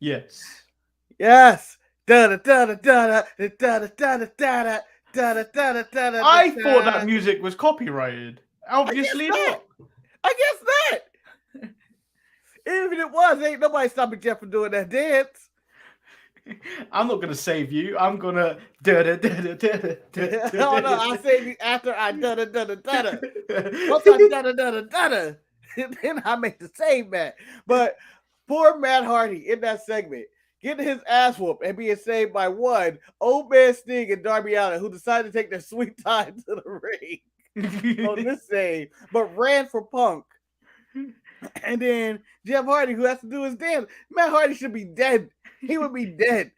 Yes. Yes. Da da da da da da da da da da da da da da da I thought that da. music was copyrighted. I guess Obviously not. not. I guess not. Even if it was, ain't nobody stopping Jeff from doing that dance. I'm not gonna save you. I'm gonna. Oh no, I'll save you after I da da da da da da. Once I da da da da da da, then I make the save, man. But poor Matt Hardy in that segment, getting his ass whooped and being saved by one old man Sting and Darby Allin, who decided to take their sweet time to the ring on this save, but ran for Punk. And then Jeff Hardy, who has to do his dance. Matt Hardy should be dead. He would be dead.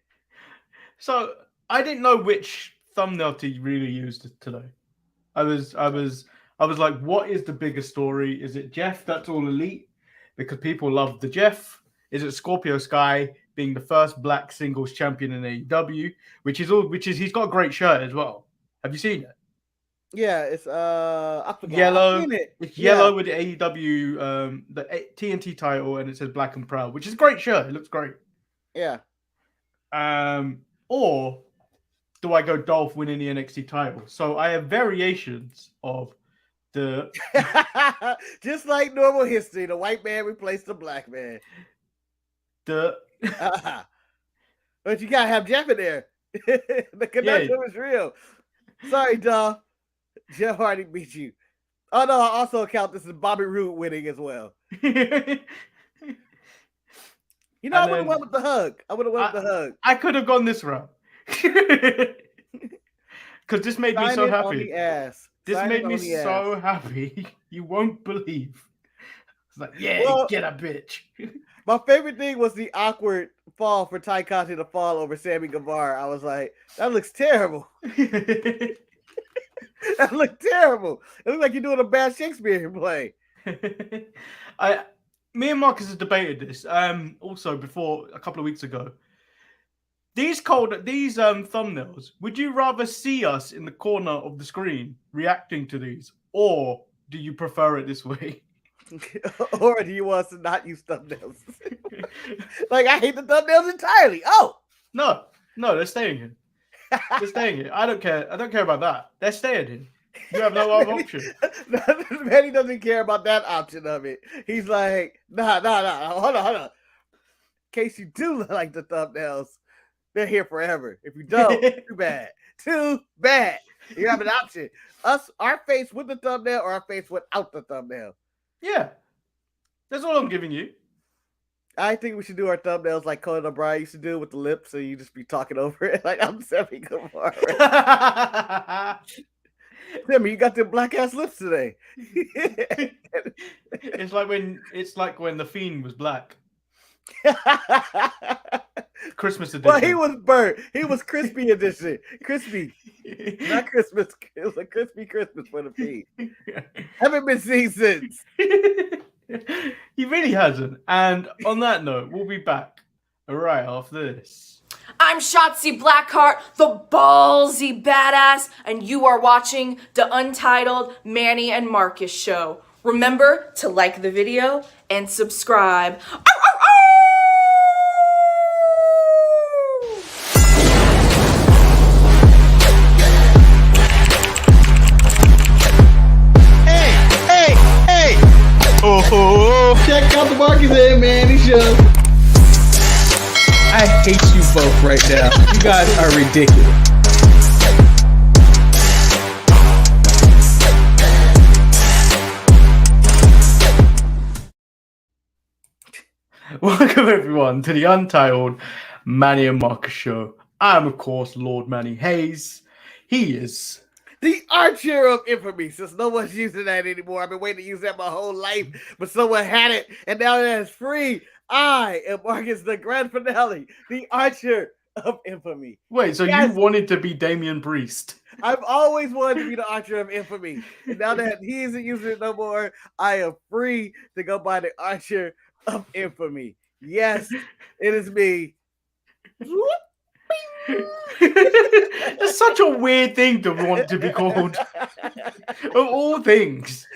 So I didn't know which thumbnail to really use today. I was like, what is the bigger story? Is it Jeff that's all elite because people love the Jeff? Is it Scorpio Sky being the first black singles champion in AEW? Which is he's got a great shirt as well. Have you seen it? Yeah, it's I forgot. I've Yellow. seen it. It's Yeah, yellow with the AEW the TNT title and it says Black and Proud, which is a great shirt. It looks great. yeah. Or do I go Dolph winning the NXT title? So I have variations of the Just like normal history, the white man replaced the black man. the But you gotta have Jeff in there. The connection was real. Sorry, Dolph. Jeff Hardy beat you. Oh no, I also count this as Bobby Roode winning as well. You know, I would have went with the hug. I could have gone this route. Because this made me so happy. This made me so happy. You won't believe. It's like, yeah, well, get a bitch. My favorite thing was the awkward fall for Ty Conti to fall over Sammy Guevara. I was like, that looks terrible. That looked terrible. It looked like you're doing a bad Shakespeare play. Me and Marcus has debated this. Also before a couple of weeks ago. These thumbnails. Would you rather see us in the corner of the screen reacting to these, or do you prefer it this way? Or do you want us to not use thumbnails? Like I hate the thumbnails entirely. Oh no, they're staying in. They're staying in. I don't care. I don't care about that. They're staying in. You have no other option. Manny doesn't care about that option of it. He's like, nah. Hold on. In case you do like the thumbnails, they're here forever. If you don't, too bad. Too bad. You have an option. Our face with the thumbnail or our face without the thumbnail. Yeah. That's all I'm giving you. I think we should do our thumbnails like Conan O'Brien used to do with the lips, so you just be talking over it like I'm Sammy Guevara. Sammy, you got them black ass lips today. It's like when the Fiend was black. Christmas edition. Well, he was burnt. He was crispy edition. Crispy. Not Christmas. It was a crispy Christmas for the Fiend. Haven't been seen since. He really hasn't. And on that note, we'll be back right after this. I'm Shotzi Blackheart, the ballsy badass, and you are watching the Untitled Manny and Marcus show. Remember to like the video and subscribe. Hey! Oh! Check out the Marcus and Manny show. I hate you both right now. You guys are ridiculous. Welcome everyone to the Untitled Manny and Marcus show. I'm of course Lord Manny Hayes. He is the Archer of Infamy, since no one's using that anymore. I've been waiting to use that my whole life, but someone had it, and now that it's free. I am Marcus, the grand finale, the Archer of Infamy. Wait, so you wanted to be Damian Priest? I've always wanted to be the Archer of Infamy. And now that he isn't using it no more, I am free to go by the Archer of Infamy. Yes, it is me. It's such a weird thing to want to be called. Of all things.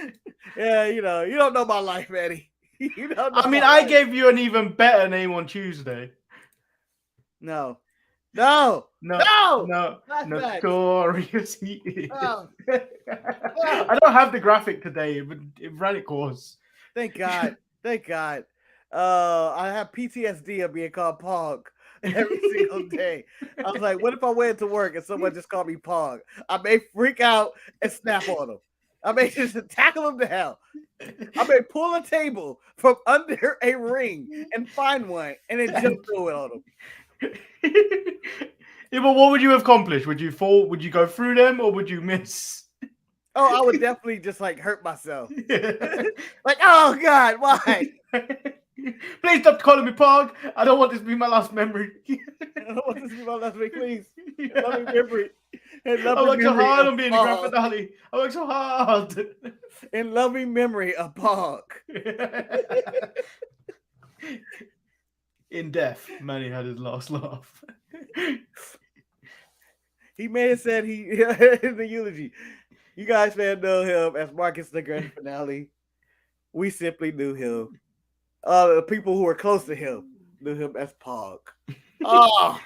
Yeah, you don't know my life, Manny. I gave you an even better name on Tuesday. No. No, Flashback. Notorious he is. Oh. I don't have the graphic today, but it ran its course. Thank God. Thank God. I have PTSD of being called P.O.G every single day. I was like, what if I went to work and someone just called me P.O.G? I may freak out and snap on them. I may just tackle them to hell. I may pull a table from under a ring and find one and then jump through it on them. Yeah, but what would you accomplish? Would you fall? Would you go through them, or would you miss? Oh, I would definitely just like hurt myself. Like, oh God, why? Please stop calling me P.O.G. I don't want this to be my last memory. I don't want this to be my last memory, please. Loving memory. I worked so hard on being a grand finale. I worked so hard. In loving memory of P.O.G. In death, Manny had his last laugh. He may have said in the eulogy, you guys may know him as Marcus the grand finale. We simply knew him. The people who were close to him knew him as P.O.G. Oh,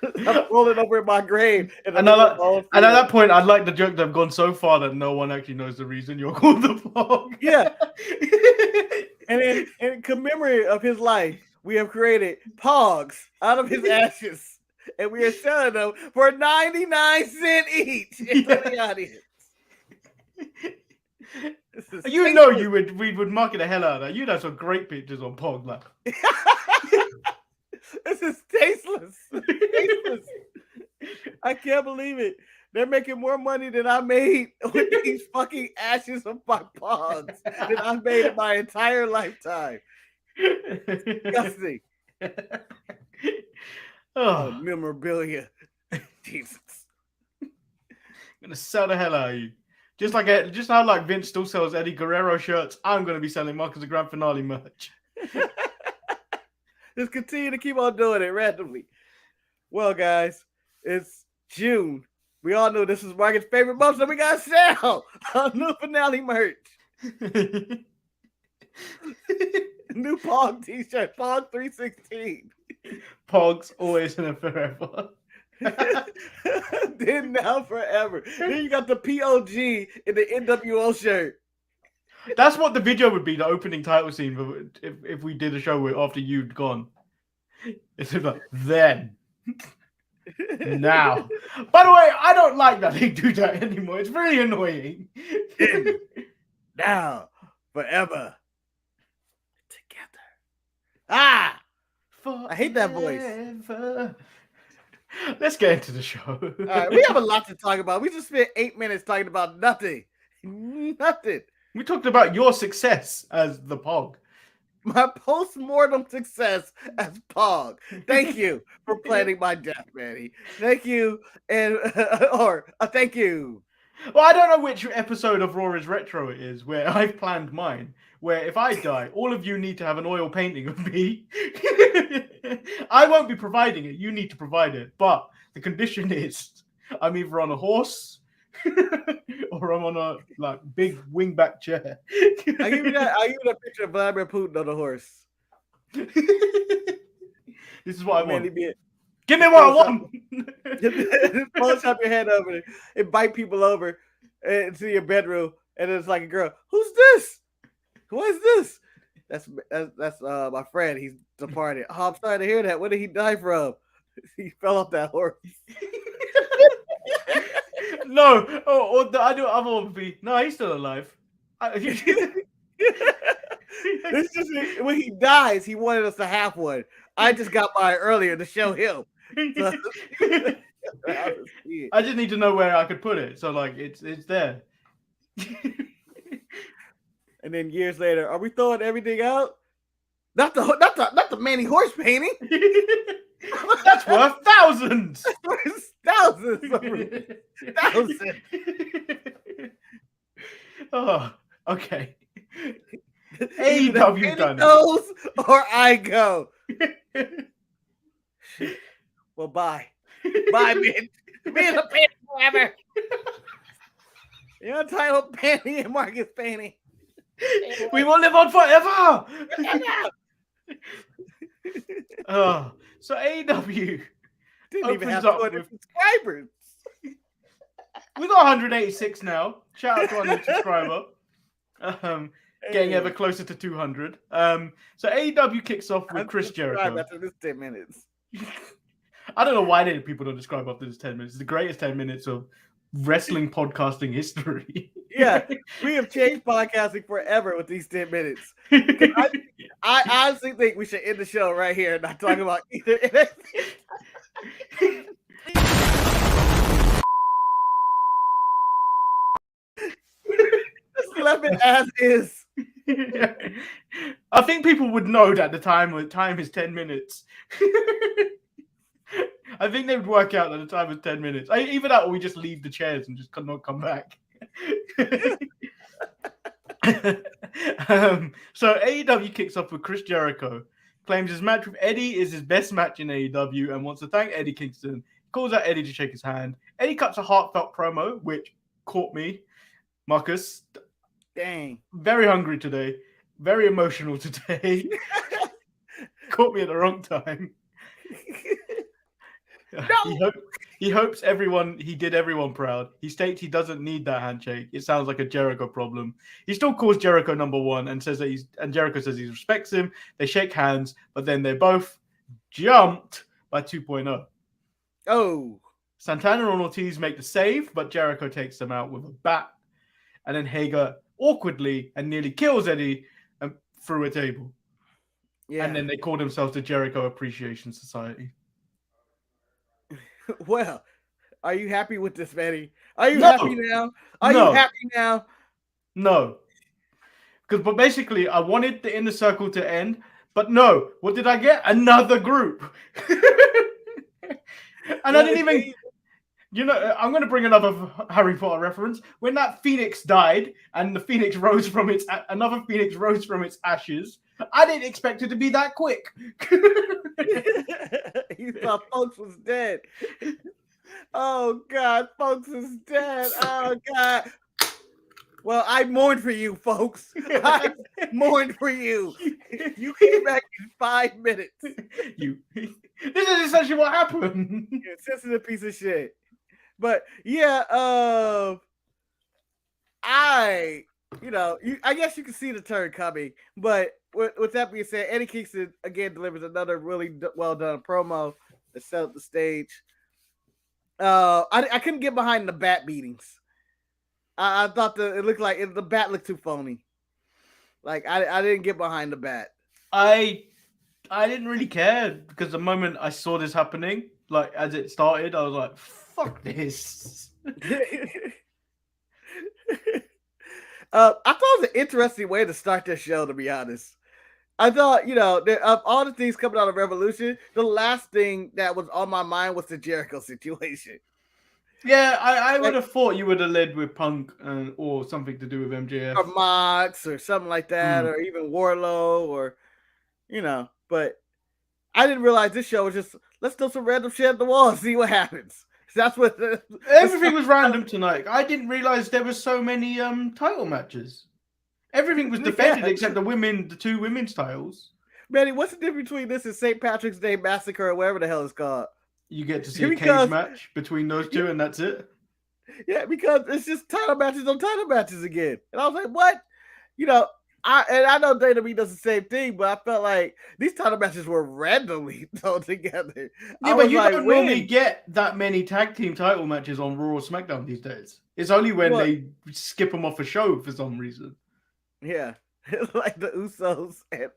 I'm rolling over in my grave. And at that point, I'd like the joke that have gone so far that no one actually knows the reason you're called the P.O.G. Yeah. And in commemorative of his life, we have created P.O.Gs out of his ashes. And we are selling them for 99 cents each in the audience. You know we would market the hell out of that. You'd have some great pictures on P.O.G. Like. This is tasteless. Tasteless. I can't believe it. They're making more money than I made with these fucking ashes of my P.O.Gs than I've made in my entire lifetime. Disgusting. Oh, memorabilia. Jesus. I'm gonna sell the hell out of you. Just how like Vince still sells Eddie Guerrero shirts, I'm gonna be selling Marcus the Grand Finale merch. Just continue to keep on doing it randomly. Well, guys, it's June. We all know this is Marcus' favorite month, so we got to sell a new finale merch. New P.O.G t-shirt, P.O.G 316. P.O.G's always and forever. Then now forever. Then you got the P.O.G in the NWO shirt. That's what the video would be, the opening title scene if we did a show after you'd gone. It's like, then. Now. By the way, I don't like that they do that anymore. It's really annoying. Then, now, forever. Together. Ah! I hate that voice. Let's get into the show. All right, we have a lot to talk about. We just spent 8 minutes talking about nothing. Nothing. We talked about your success as the P.O.G. My post-mortem success as P.O.G. Thank you for planning my death, Manny. Thank you. And thank you. Well, I don't know which episode of Raw is Retro it is where I've planned mine. Where if I die, all of you need to have an oil painting of me. I won't be providing it. You need to provide it. But the condition is I'm either on a horse or I'm on a big wingback chair. I give you a picture of Vladimir Putin on a horse. This is what I want. Manny, Give me what I want. Photoshop your head over it, invite people over into your bedroom, and it's like a girl. Who's this? Who is this? That's my friend. He's departed. Oh, I'm sorry to hear that. Where did he die from? He fell off that horse. No. I do other one would be. No, he's still alive. This is when he dies. He wanted us to have one. I just got mine earlier to show him. So, I just need to know where I could put it. So it's there. And then years later, are we throwing everything out? Not the Manny horse painting. That's worth thousands. Thousands. Oh, okay. AEW Dynamite goes or I go. Well, bye, bitch. Be in the pit forever. The Untitled Manny and Marcus painting. We will live on forever. Oh, So AEW Didn't even opens have up 200 subscribers. we got 186 now. Shout out to our new subscriber. Getting ever closer to 200. So AEW kicks off with Chris Jericho. After this 10 minutes. I don't know why people don't subscribe after this 10 minutes. It's the greatest 10 minutes of wrestling podcasting history. Yeah, we have changed podcasting forever with these 10 minutes. I honestly think we should end the show right here and not talk about either. Just left it as is. I think people would know that the time is 10 minutes. I think they would work out that the time is 10 minutes. Either that or we just leave the chairs and just not come back. So AEW kicks off with Chris Jericho, claims his match with Eddie is his best match in AEW and wants to thank Eddie Kingston. Calls out Eddie to shake his hand. Eddie cuts a heartfelt promo, which caught me. Marcus, dang, very hungry today, very emotional today. Caught me at the wrong time. No. He hopes he did everyone proud. He states he doesn't need that handshake. It sounds like a Jericho problem. He still calls Jericho number one and says that Jericho says he respects him. They shake hands, but then they both jumped by 2.0. Oh. Santana and Ortiz make the save, but Jericho takes them out with a bat. And then Hager awkwardly and nearly kills Eddie through a table. Yeah. And then they call themselves the Jericho Appreciation Society. Well, are you happy with this, Manny? Are you happy now? Are you happy now? No. But basically, I wanted the Inner Circle to end, but no. What did I get? Another group. And I didn't even... I'm going to bring another Harry Potter reference. When that phoenix died and the phoenix rose from another phoenix rose from its ashes, I didn't expect it to be that quick. You thought folks was dead. Oh God, folks is dead. Oh God. Well, I mourn for you, folks. I mourn for you. You came back in 5 minutes. This is essentially what happened. You're a sensitive piece of shit. But yeah, I guess you can see the turn coming. But with that being said, Eddie Kingston again delivers another really well done promo to set up the stage. I couldn't get behind the bat beatings. I thought it looked like the bat looked too phony. Like I didn't get behind the bat. I didn't really care because the moment I saw this happening, like as it started, I was like, "Fuck this." I thought it was an interesting way to start this show, to be honest. I thought, of all the things coming out of Revolution, the last thing that was on my mind was the Jericho situation. Yeah, I would have thought you would have led with Punk or something to do with MJF. Or Mox or something like that, or even Warlow or, but I didn't realize this show was just, let's throw some random shit at the wall and see what happens. That's what everything was random tonight. I didn't realize there were so many title matches. Everything was defended except the 2 women's titles. Manny, what's the difference between this and St. Patrick's Day Massacre or whatever the hell it's called? You get to see a cage match between those two, and that's it. Yeah, because it's just title matches on title matches again. And I was like, what? I know WWE does the same thing, but I felt like these title matches were randomly thrown together. Yeah, but you don't normally get that many tag team title matches on Raw or SmackDown these days. It's only when they skip them off a show for some reason. Yeah, like the Usos and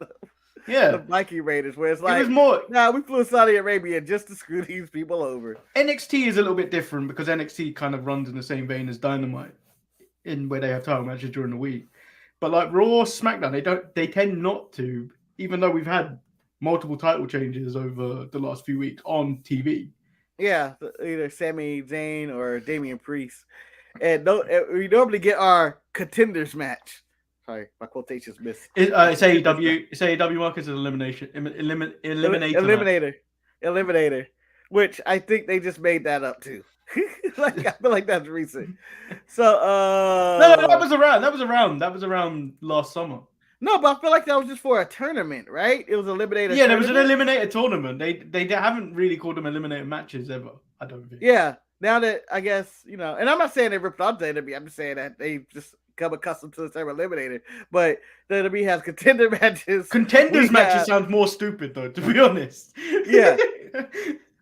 the Viking Raiders, where it's like, it was more. We flew to Saudi Arabia just to screw these people over. NXT is a little bit different because NXT kind of runs in the same vein as Dynamite, in where they have title matches during the week. But like Raw, SmackDown, they tend not to, even though we've had multiple title changes over the last few weeks on TV. Yeah, either Sami Zayn or Damian Priest, and we normally get our contenders match. Sorry, my quotations missed. It's AEW. It's AEW Marcus is Eliminator, which I think they just made that up too. Like I feel like that's recent. So no, that was around last summer. No, but I feel like that was just for a tournament, right? It was eliminated. Yeah, there was an eliminator tournament. They haven't really called them eliminator matches ever. I don't think. Yeah. Now that I guess and I'm not saying they ripped off WWE. I'm just saying that they just become accustomed to the term eliminator. But WWE has contender matches. Contenders matches sound more stupid though, to be honest. Yeah.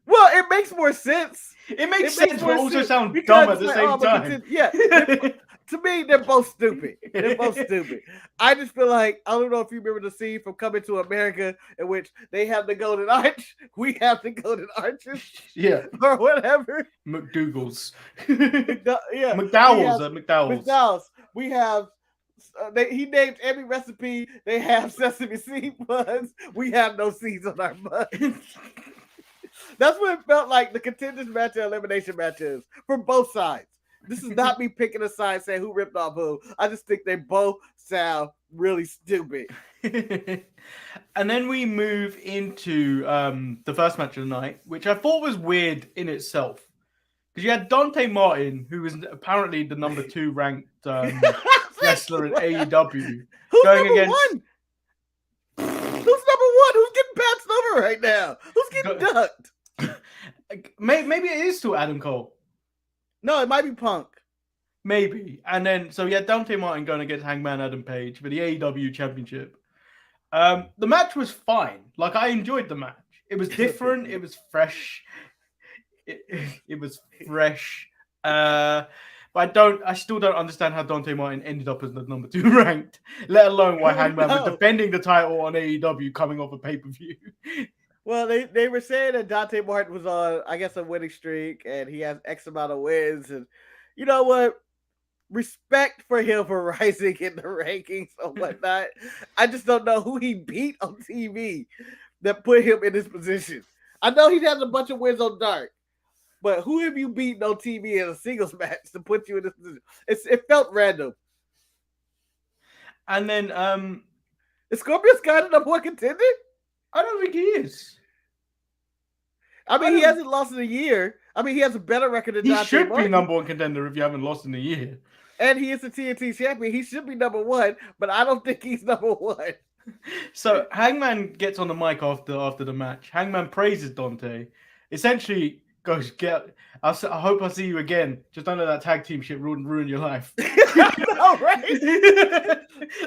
Well, it makes more sense. It makes sense, but also sound dumb at the same time. To me, they're both stupid. They're both stupid. I just feel like, I don't know if you remember the scene from Coming to America in which they have the golden arch. We have the golden arches. Yeah. Or whatever. McDougal's. Yeah. McDowell's. We have, he named every recipe. They have sesame seed buns. We have no seeds on our buns. That's what it felt like the contenders match and elimination matches from both sides. This is not me picking a side saying who ripped off who. I just think they both sound really stupid. And then we move into the first match of the night, which I thought was weird in itself. Because you had Dante Martin, who was apparently the number 2 ranked wrestler in AEW. Who's going number against... 1? Who's number 1? Who's getting passed over right now? Who's getting ducked? Maybe it is still Adam Cole. No, it might be Punk. Maybe. And then, so yeah, Dante Martin going against Hangman Adam Page for the AEW Championship. The match was fine. Like, I enjoyed the match. It was different. It was fresh. It was fresh. But I still don't understand how Dante Martin ended up as the number 2 ranked, let alone why Hangman was defending the title on AEW coming off a pay-per-view. Well, they were saying that Dante Martin was on, I guess, a winning streak, and he has X amount of wins. And you know what? Respect for him for rising in the rankings or whatnot. I just don't know who he beat on TV that put him in this position. I know he has a bunch of wins on Dark, but who have you beaten on TV in a singles match to put you in this position? It felt random. And then, is Scorpio Sky the number 1 contender? I don't think he is. I mean, he hasn't lost in a year. I mean, he has a better record than Dante Martin. He should Martin. be number 1 contender if you haven't lost in a year. And he is the TNT champion. He should be number 1, but I don't think he's number 1. So Hangman gets on the mic after the match. Hangman praises Dante. Essentially goes, I hope I see you again. Just don't let that tag team shit ruin your life. I know, right?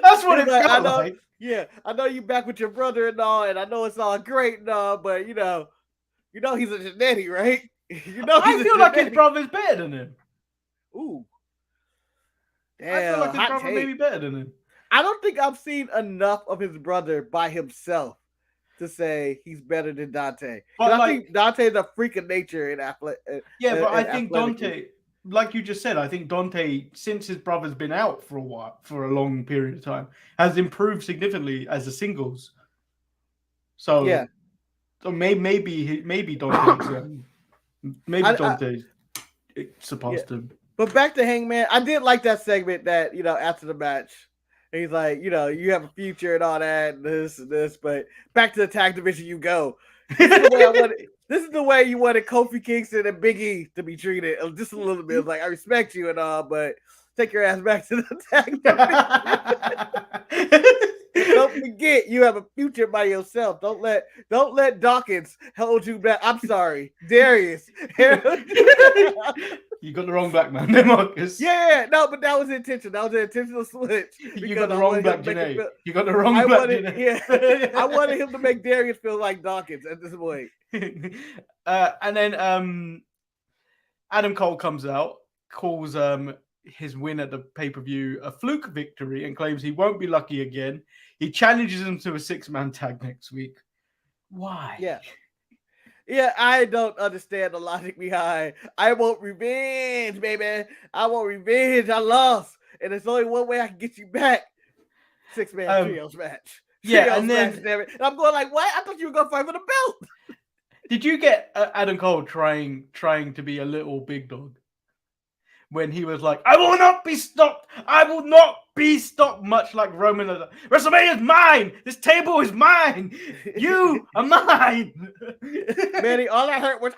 That's what it felt like. Yeah, I know you back with your brother and all, and I know it's all great and all, but you know he's a Janetti, right? I feel like his brother's better than him. Ooh. Damn, I feel like his brother may be better than him. I don't think I've seen enough of his brother by himself to say he's better than Dante. But I think Dante's a freak of nature in athletic. Yeah, but I think Dante, like you just said, I think Dante, since his brother's been out for a long period of time, has improved significantly as a singles. So yeah, so maybe Dante, Dante surpassed him. But back to Hangman, I did like that segment that after the match. He's like, you have a future and all that, and this, but back to the tag division you go. This is the way you wanted Kofi Kingston and Big E to be treated. Just a little bit. It's like, I respect you and all, but take your ass back to the tag division. Don't forget, you have a future by yourself. Don't let Dawkins hold you back. I'm sorry, Darius. You got the wrong black man there, Marcus. Yeah, no, but that was intentional. That was an intentional switch. You got the wrong black Janae. You got the wrong black Janae. Yeah, I wanted him to make Darius feel like Dawkins at this point. And then Adam Cole comes out, calls his win at the pay-per-view a fluke victory, and claims he won't be lucky again. He challenges him to a 6-man tag next week. Why? Yeah, I don't understand the logic behind. I want revenge, baby. I want revenge. I lost, and there's only one way I can get you back. 6-man trios match. Yeah, and then and I'm going like, what? I thought you were gonna fight for the belt. Did you get Adam Cole trying to be a little big dog when he was like, "I will not be stopped. I will not be stopped." Much like Roman, WrestleMania is mine. This table is mine. You are mine. Manny, all I heard was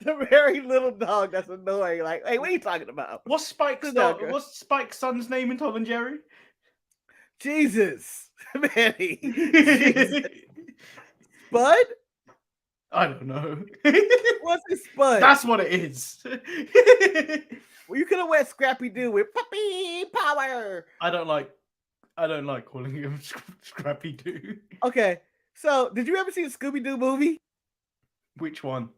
a very little dog that's annoying. Like, hey, what are you talking about? What's Spike's son's name in Tom and Jerry? Jesus, Manny. Jesus. Spud? I don't know. What's his Spud? That's what it is. Well, you could have went Scrappy Doo with puppy power. I don't like calling him Scrappy Doo. Okay, so did you ever see the Scooby Doo movie? Which one?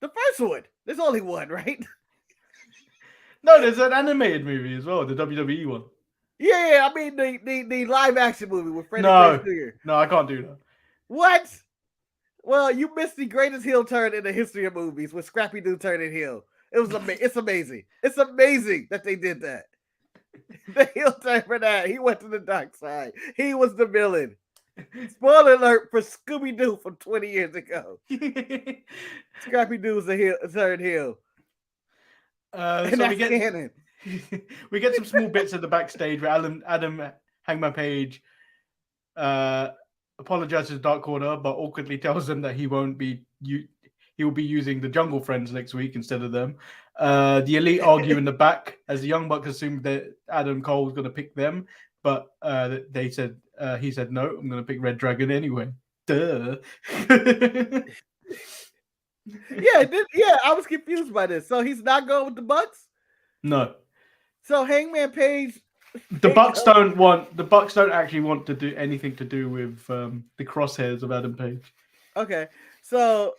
The first one. There's only one, right? No, there's an animated movie as well, the WWE one. Yeah, I mean the live action movie with Freddie Prinze Jr. No, I can't do that. What? Well, you missed the greatest heel turn in the history of movies with Scrappy Doo turning heel. It's amazing. It's amazing that they did that. The heel turn for that. He went to the dark side. He was the villain. Spoiler alert for Scooby Doo from 20 years ago. Scrappy Doo was a turned heel. And so that's canon. We get some small bits at the backstage where Adam Hangman Page apologizes to Dark Order, but awkwardly tells them that he will be using the Jungle Friends next week instead of them. The Elite argue in the back as the Young Bucks assumed that Adam Cole was going to pick them, but he said no, I'm going to pick Red Dragon anyway. Duh. Yeah, I was confused by this. So he's not going with the Bucks? No. So Hangman Page. The Bucks don't actually want to do anything to do with the crosshairs of Adam Page. Okay. So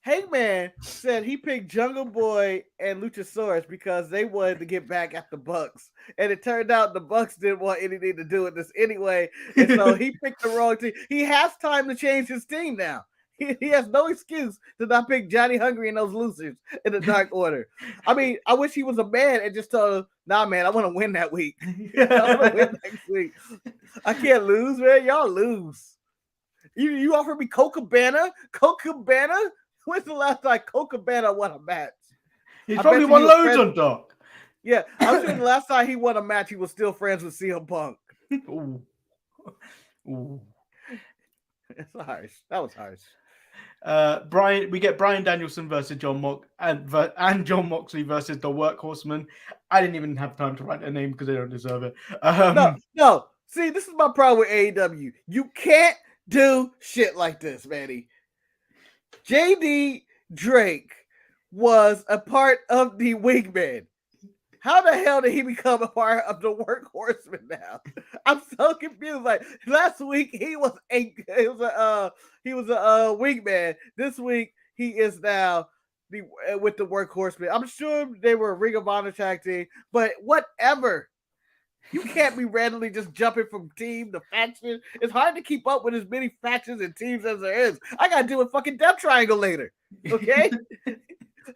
Hangman said he picked Jungle Boy and Luchasaurus because they wanted to get back at the Bucks. And it turned out the Bucks didn't want anything to do with this anyway. And so he picked the wrong team. He has time to change his team now. He has no excuse to not pick Johnny Hungry and those losers in the Dark Order. I mean, I wish he was a man and just told him, nah, man, I want to win that week. I want to win next week. I can't lose, man. Y'all lose. You offer me Coca Cabana? Coca Cabana? When's the last time Coca Cabana won a match? He's probably won loads on Dark. Yeah, I'm sure the last time he won a match, he was still friends with CM Punk. Ooh. Ooh. That's harsh. That was harsh. We get Bryan Danielson versus John and John Moxley versus the Workhorsemen. I didn't even have time to write their name because they don't deserve it. No. See, this is my problem with AEW. You can't do shit like this, Manny. JD Drake was a part of the Wingman. How the hell did he become a part of the Workhorsemen now? I'm so confused. Like last week, he was a Wingman. This week, he is now with the Workhorsemen. I'm sure they were a Ring of Honor tag team, but whatever. You can't be randomly just jumping from team to faction. It's hard to keep up with as many factions and teams as there is. I gotta do a fucking Death Triangle later, okay?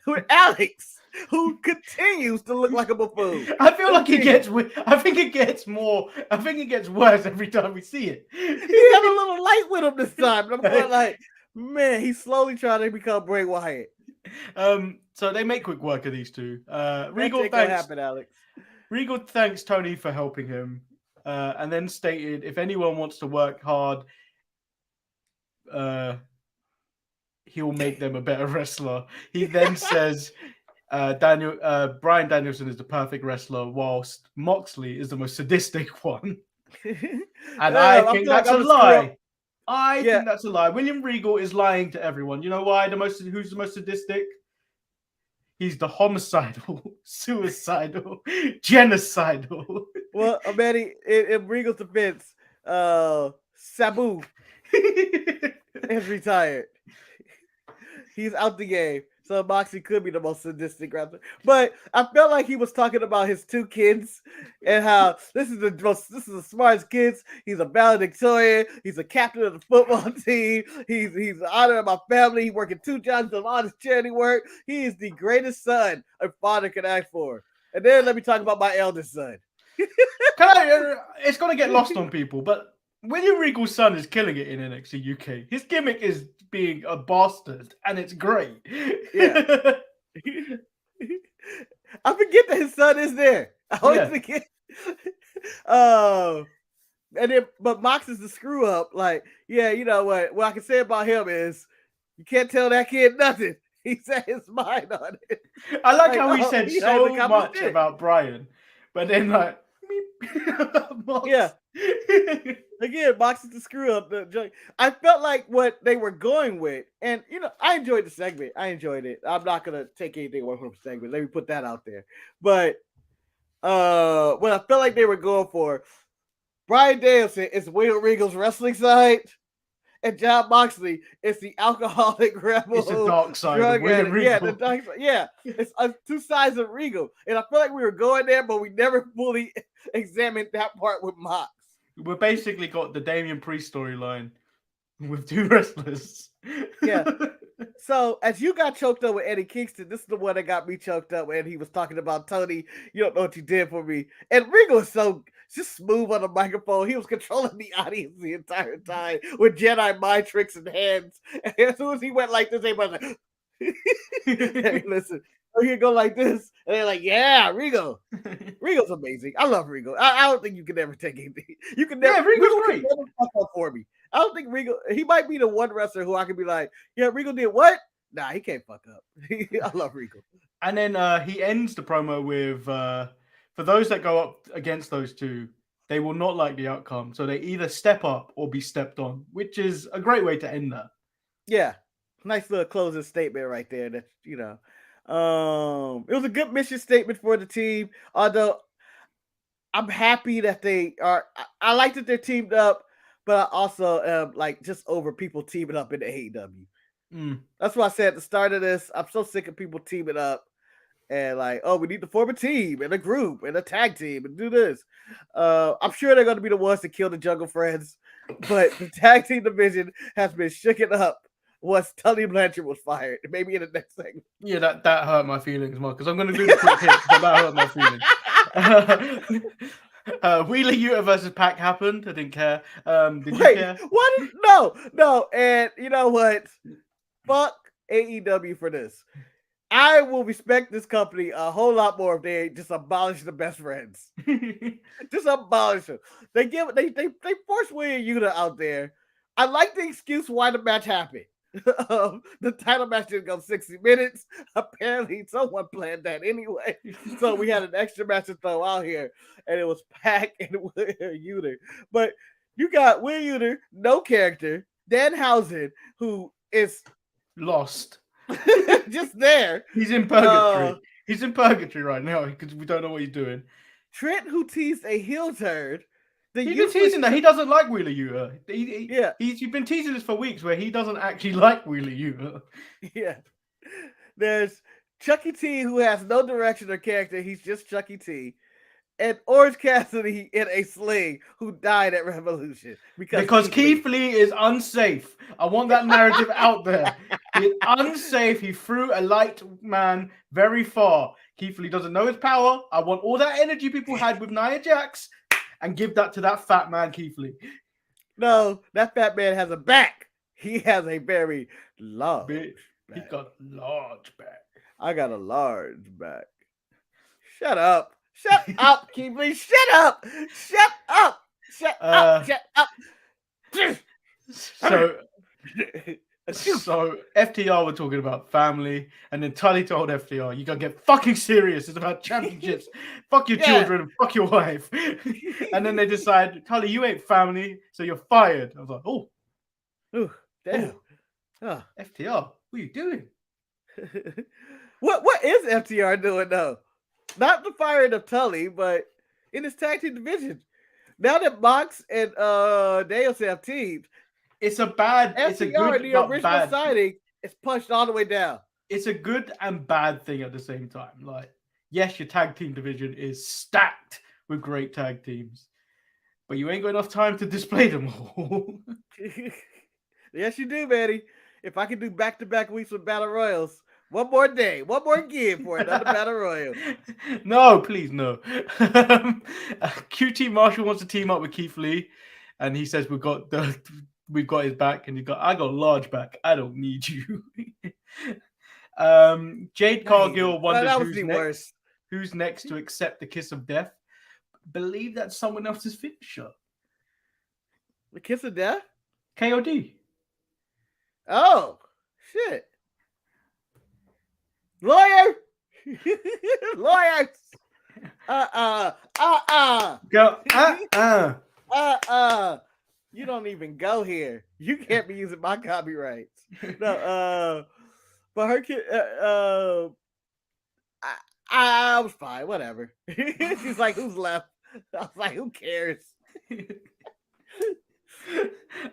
With Alex, who continues to look like a buffoon. I feel like it gets. I think it gets worse every time we see it. He had a little light with him this time. And I'm going like, man, he's slowly trying to become Bray Wyatt. So they make quick work of these two. Regal thanks Tony for helping him, and then stated if anyone wants to work hard, he'll make them a better wrestler. He then says Bryan Danielson is the perfect wrestler, whilst Moxley is the most sadistic one. And I think that's a lie. I think that's a lie. William Regal is lying to everyone. You know why? Who's the most sadistic? He's the homicidal, suicidal, genocidal. Well, Manny, in Regal's defense, Sabu is retired. He's out the game. So Moxley could be the most sadistic wrestler. But I felt like he was talking about his two kids and how this is the smartest kids. He's a valedictorian. He's a captain of the football team. He's the honor of my family. He's working 2 jobs doing all this charity work. He is the greatest son a father could ask for. And then let me talk about my eldest son. It's going to get lost on people, but William Regal's son is killing it in NXT UK. His gimmick is being a bastard, and it's great. Yeah. I forget that his son is there. I always forget. But Mox is the screw up. Like, yeah, you know what I can say about him is You can't tell that kid nothing. He set his mind on it. I like how he oh, said he so hasn't accomplished much it. about Brian, but then like, Mox. Yeah. Again, boxes to screw up the joke. I felt like what they were going with, and I enjoyed the segment. I enjoyed it. I'm not gonna take anything away from the segment. Let me put that out there. But what I felt like they were going for, Brian Danielson is William Regal's wrestling side, and John Moxley is the alcoholic rebel. It's the dark side of drug William addict. Yeah, Regal. the dark side. Yeah, it's two sides of Regal, and I feel like we were going there, but we never fully examined that part with Mox. We basically got the Damian Priest storyline with two wrestlers. Yeah. So as you got choked up with Eddie Kingston, this is the one that got me choked up when he was talking about Tony. You don't know what you did for me. And Regal was so just smooth on the microphone. He was controlling the audience the entire time with Jedi mind tricks and hands. And as soon as he went like this, everybody was like, hey, listen. So he'd go like this, and they're like, "Yeah, Regal. Regal's amazing. I love Regal. I don't think you can ever take anything. You can never. Yeah, Regal's Regal great. can never fuck up for me. I don't think Regal. He might be the one wrestler who I could be like, yeah, Regal did what? Nah, he can't fuck up. I love Regal. And then he ends the promo with, for those that go up against those two, they will not like the outcome. So they either step up or be stepped on, which is a great way to end that. Yeah, nice little closing statement right there. That it was a good mission statement for the team. Although I'm happy that they are. I like that they're teamed up, but I also am like just over people teaming up in the AEW. That's why I said at the start of this, I'm so sick of people teaming up and like, oh, we need to form a team and a group and a tag team and do this. I'm sure they're going to be the ones to kill the Jungle Friends, but the tag team division has been shooken up once Tully Blanchard was fired. Maybe in the next segment. Yeah, that hurt my feelings, Mark, because I'm going to do the quick hit, but that hurt my feelings. Wheeler Yuta versus Pac happened. I didn't care. Did you care? What? No. And you know what? Fuck AEW for this. I will respect this company a whole lot more if they just abolish the best friends. Just abolish them. They force William Yuta out there. I like the excuse why the match happened. The title match didn't go 60 minutes. Apparently, someone planned that anyway. So we had an extra match to throw out here, and it was Pac and William Yuta. But you got William Yuta, no character. Danhausen, who is lost, just there. He's in purgatory. He's in purgatory right now because we don't know what he's doing. Trent, who teased a heel turd. He's been teasing that he doesn't like Wheeler Yuta. He's been teasing this for weeks where he doesn't actually like Wheeler Yuta. Yeah. There's Chucky T, who has no direction or character. He's just Chucky T. And Orange Cassidy in a sling, who died at Revolution. Because Keith Lee is unsafe. I want that narrative out there. He's unsafe. He threw a light man very far. Keith Lee doesn't know his power. I want all that energy people had with Nia Jax and give that to that fat man, Keith Lee. No, that fat man has a back. He has a very large back. He got a large back. I got a large back. Shut up. Shut up, Keith Lee. Shut up. Shut up. Shut up. Shut up. So FTR were talking about family, and then Tully told FTR, "You gotta get fucking serious. It's about championships. Fuck your children and fuck your wife." And then they decide, Tully, you ain't family, so you're fired. I was like, oh, damn. Oh. FTR, what are you doing? What is FTR doing though? Not the firing of Tully, but in his tag team division. Now that Mox and Danielson have teamed, it's a good the original bad signing is punched all the way down. It's a good and bad thing at the same time. Like, yes, your tag team division is stacked with great tag teams, but you ain't got enough time to display them all. Yes, you do, Manny. If I could do back-to-back weeks with Battle Royals, one more day, one more give for another Battle Royal. No, please, no. QT Marshall wants to team up with Keith Lee, and he says we've got his back, and I got a large back. I don't need you. Jade Cargill wonders who's next to accept the kiss of death. Believe that's someone else's finisher. The kiss of death? KOD. Oh, Shit. Lawyer. Lawyers. Go. You don't even go here. You can't be using my copyrights. No, but her kid, I was fine, whatever. She's like, who's left? I was like, who cares?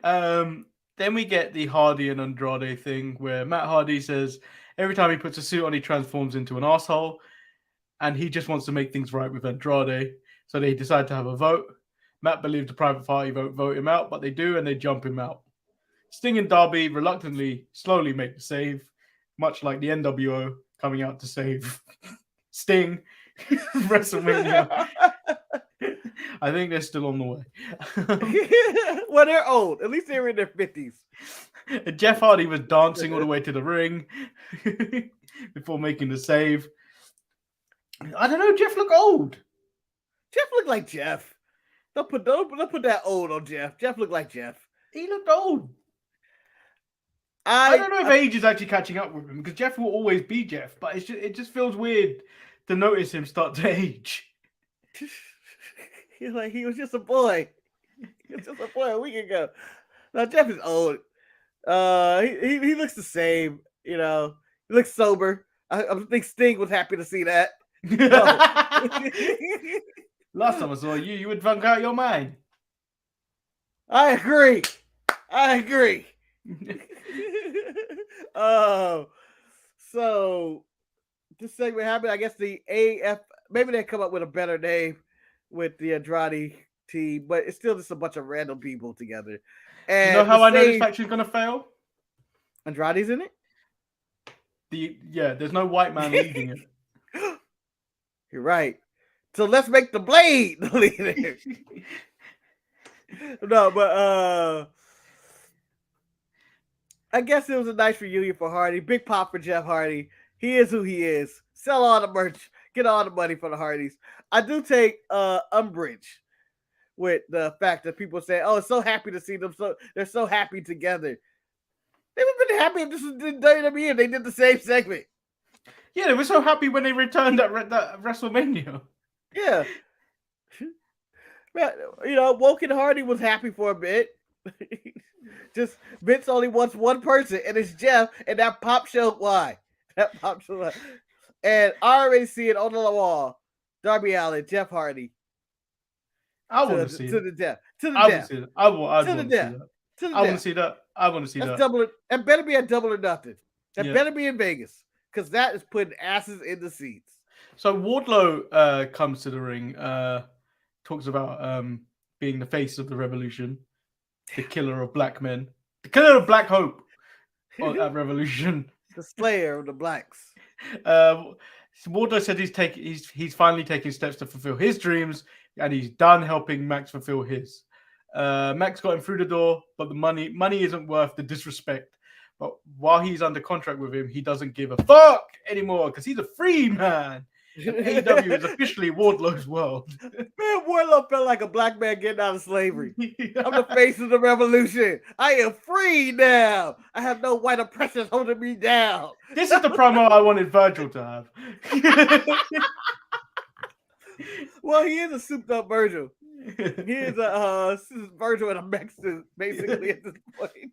Then we get the Hardy and Andrade thing where Matt Hardy says every time he puts a suit on, he transforms into an asshole, and he just wants to make things right with Andrade. So they decide to have a vote. Matt believes the private party vote him out, but they do, and they jump him out. Sting and Darby reluctantly, slowly make the save, much like the NWO coming out to save Sting. WrestleMania. I think they're still on the way. Well, they're old. At least they're in their 50s. Jeff Hardy was dancing all the way to the ring before making the save. I don't know. Jeff looked old. Jeff looked like Jeff. Don't put that old on Jeff. Jeff looked like Jeff. He looked old. I don't know if age is actually catching up with him because Jeff will always be Jeff, but it just feels weird to notice him start to age. He's like, he was just a boy. He was just a boy a week ago. Now Jeff is old. He looks the same. You know, he looks sober. I think Sting was happy to see that. Last time I saw you, you were drunk out of your mind. I agree. So this segment happened. I guess the AF, maybe they come up with a better name with the Andrade team, but it's still just a bunch of random people together. And you know how I know this faction's gonna fail? Andrade's in it? There's no white man leading it. You're right. So let's make the Blade the leader. No, but I guess it was a nice reunion for Hardy. Big pop for Jeff Hardy. He is who he is. Sell all the merch. Get all the money for the Hardys. I do take umbrage with the fact that people say, "Oh, it's so happy to see them. So they're so happy together." They've been happy if this was in WWE and they did the same segment. Yeah, they were so happy when they returned at WrestleMania. Yeah. You know, Woken Hardy was happy for a bit. Just Vince only wants one person, and it's Jeff, and that pop show why. That pop show why. And I already see it on the wall. Darby Allin, Jeff Hardy. I want to see it. To the death. To the I death. want to see that. I want to see that. I want to see That's that. That better be a double or nothing. That better be in Vegas. Because that is putting asses in the seats. So Wardlow comes to the ring, talks about being the face of the revolution, the killer of black men, the killer of Black Hope at Revolution. The slayer of the blacks. Wardlow said he's finally taking steps to fulfill his dreams, and he's done helping Max fulfill his. Max got him through the door, but the money isn't worth the disrespect. But while he's under contract with him, he doesn't give a fuck anymore because he's a free man. AEW is officially Wardlow's world. Man, Wardlow felt like a black man getting out of slavery. I'm the face of the revolution. I am free now. I have no white oppressors holding me down. This is the promo I wanted Virgil to have. Well, he is a souped up Virgil. He is a Virgil in a mech suit, basically, at this point.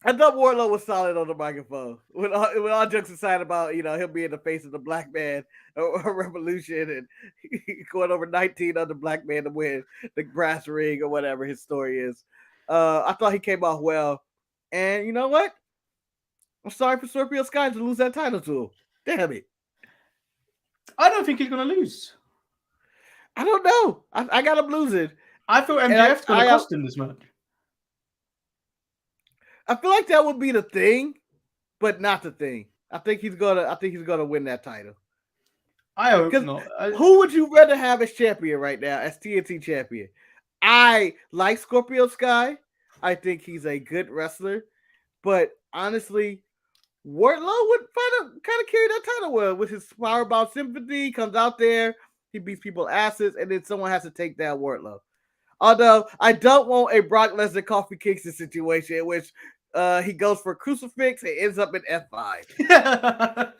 I thought Wardlow was solid on the microphone. With all jokes aside about, you know, him being the face of the black man or revolution and going over 19 other black men to win the brass ring or whatever his story is. I thought he came off well. And you know what? I'm sorry for Scorpio Sky to lose that title to him. Damn it. I don't think he's going to lose. I don't know. I got him losing. I thought MJF's going to cost him this match. I feel like that would be the thing, but not the thing. I think he's gonna win that title. I hope not. Who would you rather have as champion right now, as TNT champion? I like Scorpio Sky. I think he's a good wrestler, but honestly, Wardlow would kind of carry that title well with his Powerbomb sympathy. He comes out there, he beats people's asses, and then someone has to take down Wardlow. Although I don't want a Brock Lesnar Kofi Kingston situation in which He goes for a crucifix and ends up in F5.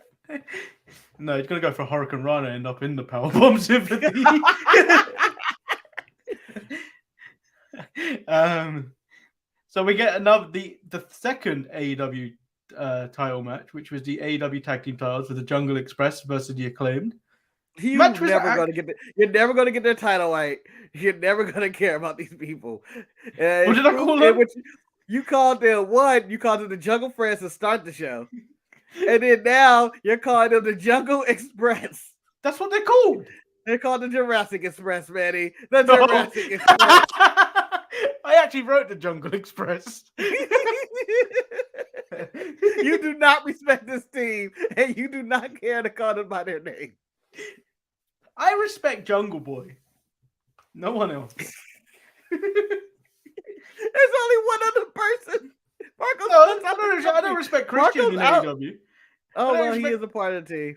No, he's gonna go for Hurricane Rana and end up in the powerbomb sympathy. So we get the second AEW title match, which was the AEW Tag Team titles with the Jungle Express versus the Acclaimed. You're never gonna get their title right. You're never gonna care about these people. What did I call them? You called them one. You called them the Jungle Friends to start the show, and then now you're calling them the Jungle Express. That's what they're called. They're called the Jurassic Express, Manny. The Jurassic Express. I actually wrote the Jungle Express. You do not respect this team, and you do not care to call them by their name. I respect Jungle Boy. No one else. There's only one other person. Marcos, no, I don't respect Christian in AEW. Oh, well, he is a part of the team.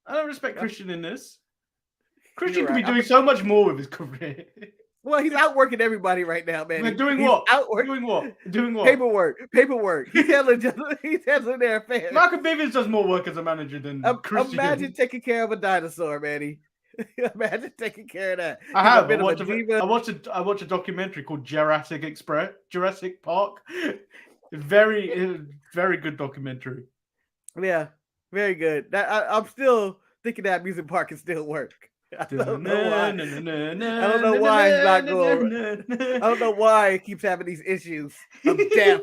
I don't respect Christian in this. Christian could be doing so much more with his career. Well, he's outworking everybody right now, man. Doing what? Doing what? Paperwork. He's handling their affairs. Malcolm Bivens does more work as a manager than Christian. Imagine taking care of a dinosaur, Manny. Imagine taking care of that. I watched a documentary called Jurassic Park. Very good documentary. Yeah, very good. I'm still thinking that amusement park can still work. I don't know why. I don't know why it's not going. I don't know why it keeps having these issues of death.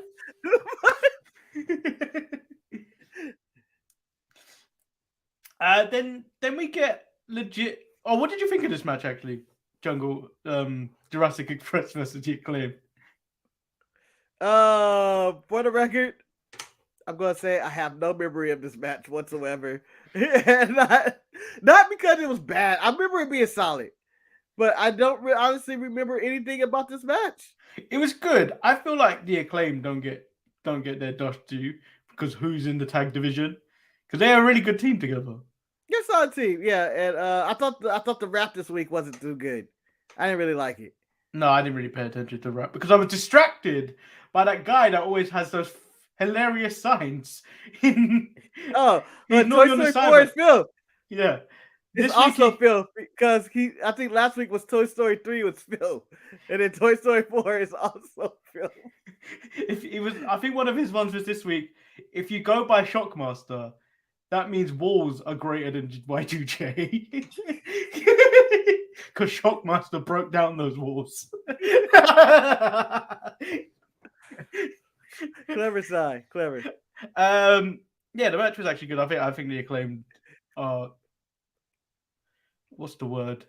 Then we get legit. Oh, what did you think of this match actually? Jurassic Express versus the Acclaim. For the record, I'm gonna say I have no memory of this match whatsoever. And not because it was bad. I remember it being solid, but I don't honestly remember anything about this match. It was good. I feel like the Acclaim don't get their dust due because who's in the tag division? Because they're a really good team together. Yes, on team, yeah. And I thought the rap this week wasn't too good. I didn't really like it. No, I didn't really pay attention to rap because I was distracted by that guy that always has those hilarious signs. Toy Story 4 is Phil. Yeah. It's also Phil because I think last week was Toy Story 3 was Phil. And then Toy Story 4 is also Phil. I think one of his ones was this week. If you go by Shockmaster, that means walls are greater than Y2J. Because Shockmaster broke down those walls. Clever side, clever. Yeah, the match was actually good. I think the Acclaimed what's the word?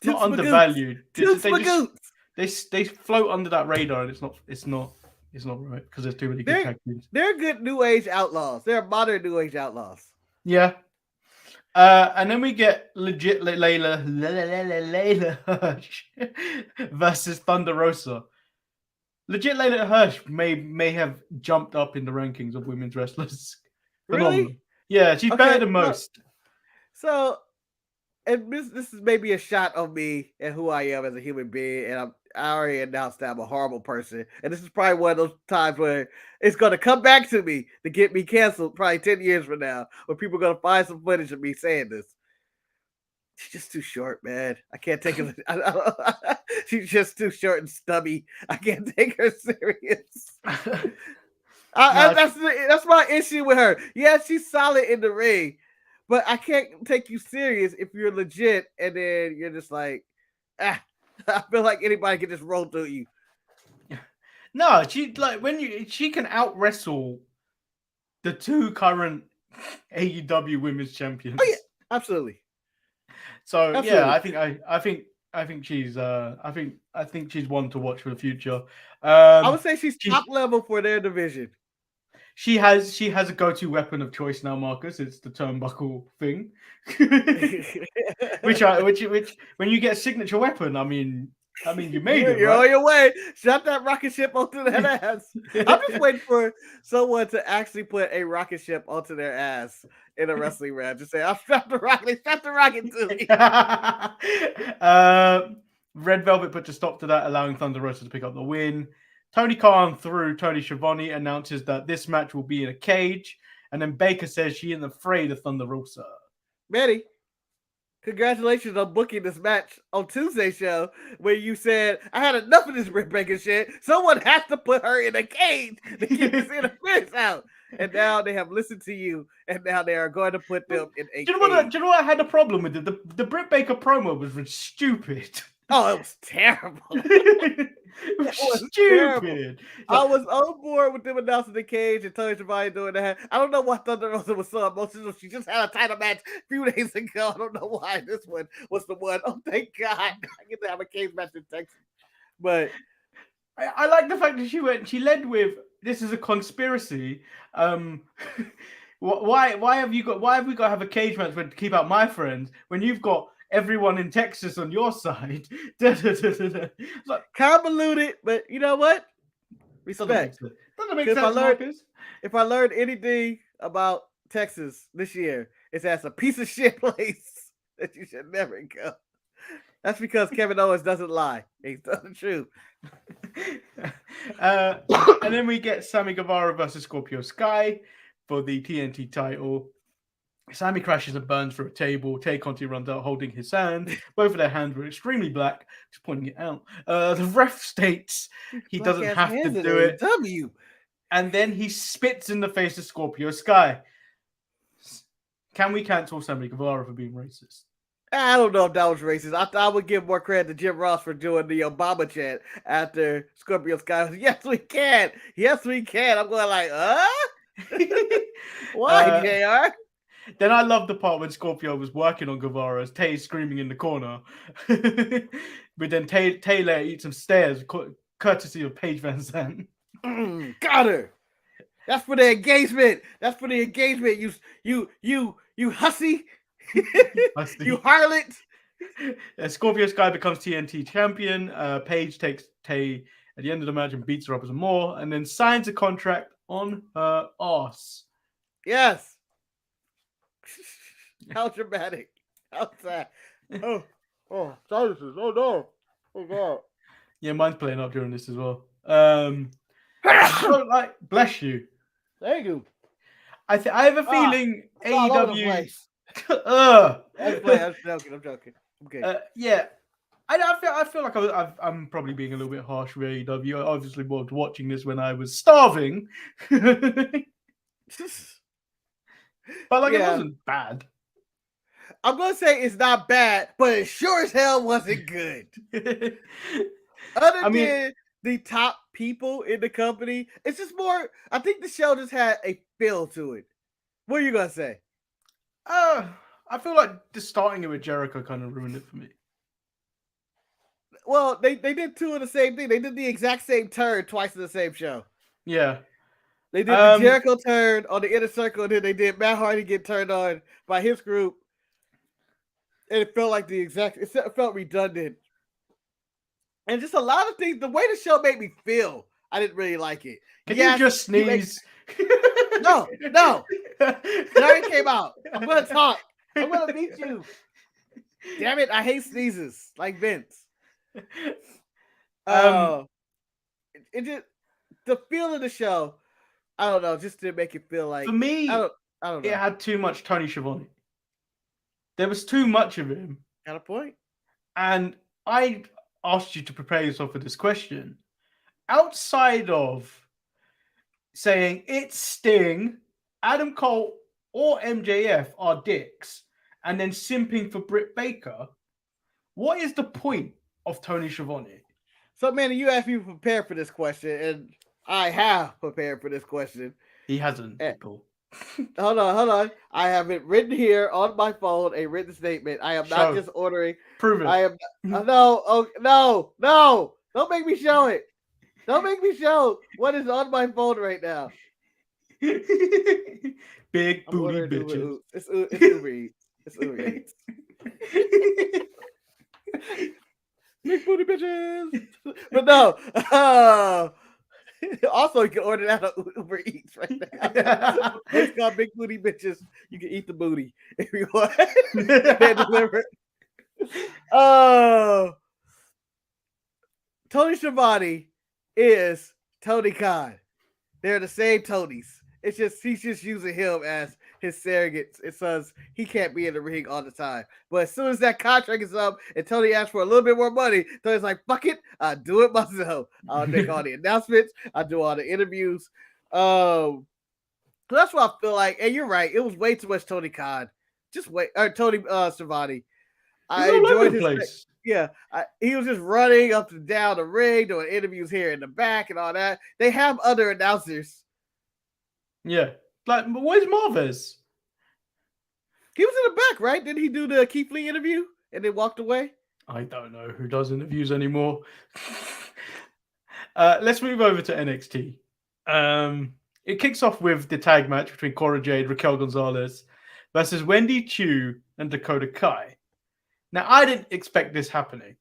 Not undervalued. They float under that radar, and it's not right because there's too many good tag teams. They're good new age outlaws. They're modern new age outlaws. Yeah. And then we get legit Layla Hirsch versus Thunder Rosa. Legit Layla Hirsch may have jumped up in the rankings of women's wrestlers. Really? Yeah, she's better than most. So, and this is maybe a shot of me and who I am as a human being, and I already announced that I'm a horrible person, and this is probably one of those times where it's going to come back to me to get me canceled probably 10 years from now, where people are going to find some footage of me saying this. She's just too short, man. I can't take her. She's just too short and stubby. I can't take her serious. That's my issue with her. Yeah, she's solid in the ring, but I can't take you serious if you're legit, and then you're just like, I feel like anybody can just roll through you. No, she can out wrestle the two current AEW women's champions. Oh yeah, absolutely. So absolutely. Yeah, I think she's one to watch for the future. I would say she's top level for their division. She has a go-to weapon of choice now, Marcus. It's the turnbuckle thing. which when you get a signature weapon, I mean you made it. You're right? on your way. Shot that rocket ship onto that ass. I'm just waiting for someone to actually put a rocket ship onto their ass in a wrestling match. Just say, "I'll strap the rocket. Strap the rocket to me." Red Velvet put a stop to that, allowing Thunder Rosa to pick up the win. Tony Khan through Tony Schiavone announces that this match will be in a cage, and then Baker says she isn't afraid of Thunder Rosa. Manny, congratulations on booking this match on Tuesday's show where you said, I had enough of this Britt Baker shit. Someone has to put her in a cage to keep this interference out. And now they have listened to you, and now they are going to put them in a Do you cage. know what I had a problem with? The Britt Baker promo was stupid. Oh, it was terrible. It was stupid. I was on board with them announcing the cage and Tony Schiavone doing that. I don't know why Thunder Rosa was so emotional. She just had a title match a few days ago. I don't know why this one was the one. Oh, thank God. I get to have a cage match in Texas. But I like the fact that she led with, this is a conspiracy. Why have we got to have a cage match to keep out my friends when you've got everyone in Texas on your side? Like, convoluted, but you know what? Respect. Doesn't make sense, Marcus. If I learned anything about Texas this year, it's as a piece of shit place that you should never go. That's because Kevin Owens doesn't lie. He's telling the truth. And then we get Sammy Guevara versus Scorpio Sky for the TNT title. Sammy crashes and burns through a table. Tay Conti runs out holding his hand. Both of their hands were extremely black. Just pointing it out. The ref states he doesn't have to do it. W. And then he spits in the face of Scorpio Sky. Can we cancel Sammy Guevara for being racist? I don't know if that was racist. I would give more credit to Jim Ross for doing the Obama chant after Scorpio Sky was, yes, we can. Yes, we can. I'm going like, Why, JR? Then I love the part when Scorpio was working on Guevara as Tay screaming in the corner. But then Taylor eats some stairs, courtesy of Paige Van Zandt. Got her. That's for the engagement. That's for the engagement. You hussy. You harlot. Scorpio Sky becomes TNT champion. Paige takes Tay at the end of the match and beats her up some more, and then signs a contract on her ass. Yes. How dramatic. How sad. Oh, sinuses. Oh no. Oh God. Yeah, mine's playing up during this as well. So, like, bless you. Thank you. I have a feeling AEW. I'm joking. Okay. Yeah, I feel like I'm probably being a little bit harsh with AEW. I obviously was watching this when I was starving, but like it wasn't bad. I'm gonna say it's not bad, but it sure as hell wasn't good. Other than the top people in the company, it's just more. I think the show just had a feel to it. What are you gonna say? I feel like just starting it with Jericho kind of ruined it for me. Well, they did two of the same thing. They did the exact same turn twice in the same show. Yeah. They did the Jericho turn on the Inner Circle, and then they did Matt Hardy get turned on by his group. And it felt like it felt redundant. And just a lot of things, the way the show made me feel, I didn't really like it. Can you just sneeze? No. It already came out. I'm going to talk. I'm going to beat you. Damn it, I hate sneezes like Vince. It just, the feel of the show, I don't know, just to make it feel like, for me, I don't know. It had too much Tony Schiavone. There was too much of him. Got a point. And I asked you to prepare yourself for this question. Outside of saying it's Sting, Adam Cole, or MJF are dicks, and then simping for Britt Baker, what is the point of Tony Schiavone? So, man, you asked me to prepare for this question, and I have prepared for this question. He hasn't, people. Hold on. I have it written here on my phone, a written statement. I am not just ordering. Prove it. I am no. Don't make me show it. Don't make me show what is on my phone right now. Big booty bitches. It's Uber Eats. It's Uber Eats. Big booty bitches. But no. Also, you can order that on Uber Eats right now. It's called Big Booty Bitches. You can eat the booty if you want. They deliver. Tony Schiavone is Tony Khan. They're the same Tonys. It's just he's just using him as his surrogate. It says he can't be in the ring all the time. But as soon as that contract is up and Tony asks for a little bit more money, Tony's like, fuck it, I'll do it myself. I'll make all the announcements, I'll do all the interviews. So that's what I feel like. And you're right, it was way too much Tony Khan. Just wait, or Tony Schiavone. I enjoyed his place. Yeah, he was just running up and down the ring, doing interviews here in the back and all that. They have other announcers. Yeah. Like, where's Marvez? He was in the back, right? Didn't he do the Keith Lee interview and then walked away? I don't know who does interviews anymore. Let's move over to NXT. It kicks off with the tag match between Cora Jade, Raquel Gonzalez versus Wendy Chu and Dakota Kai. Now, I didn't expect this happening.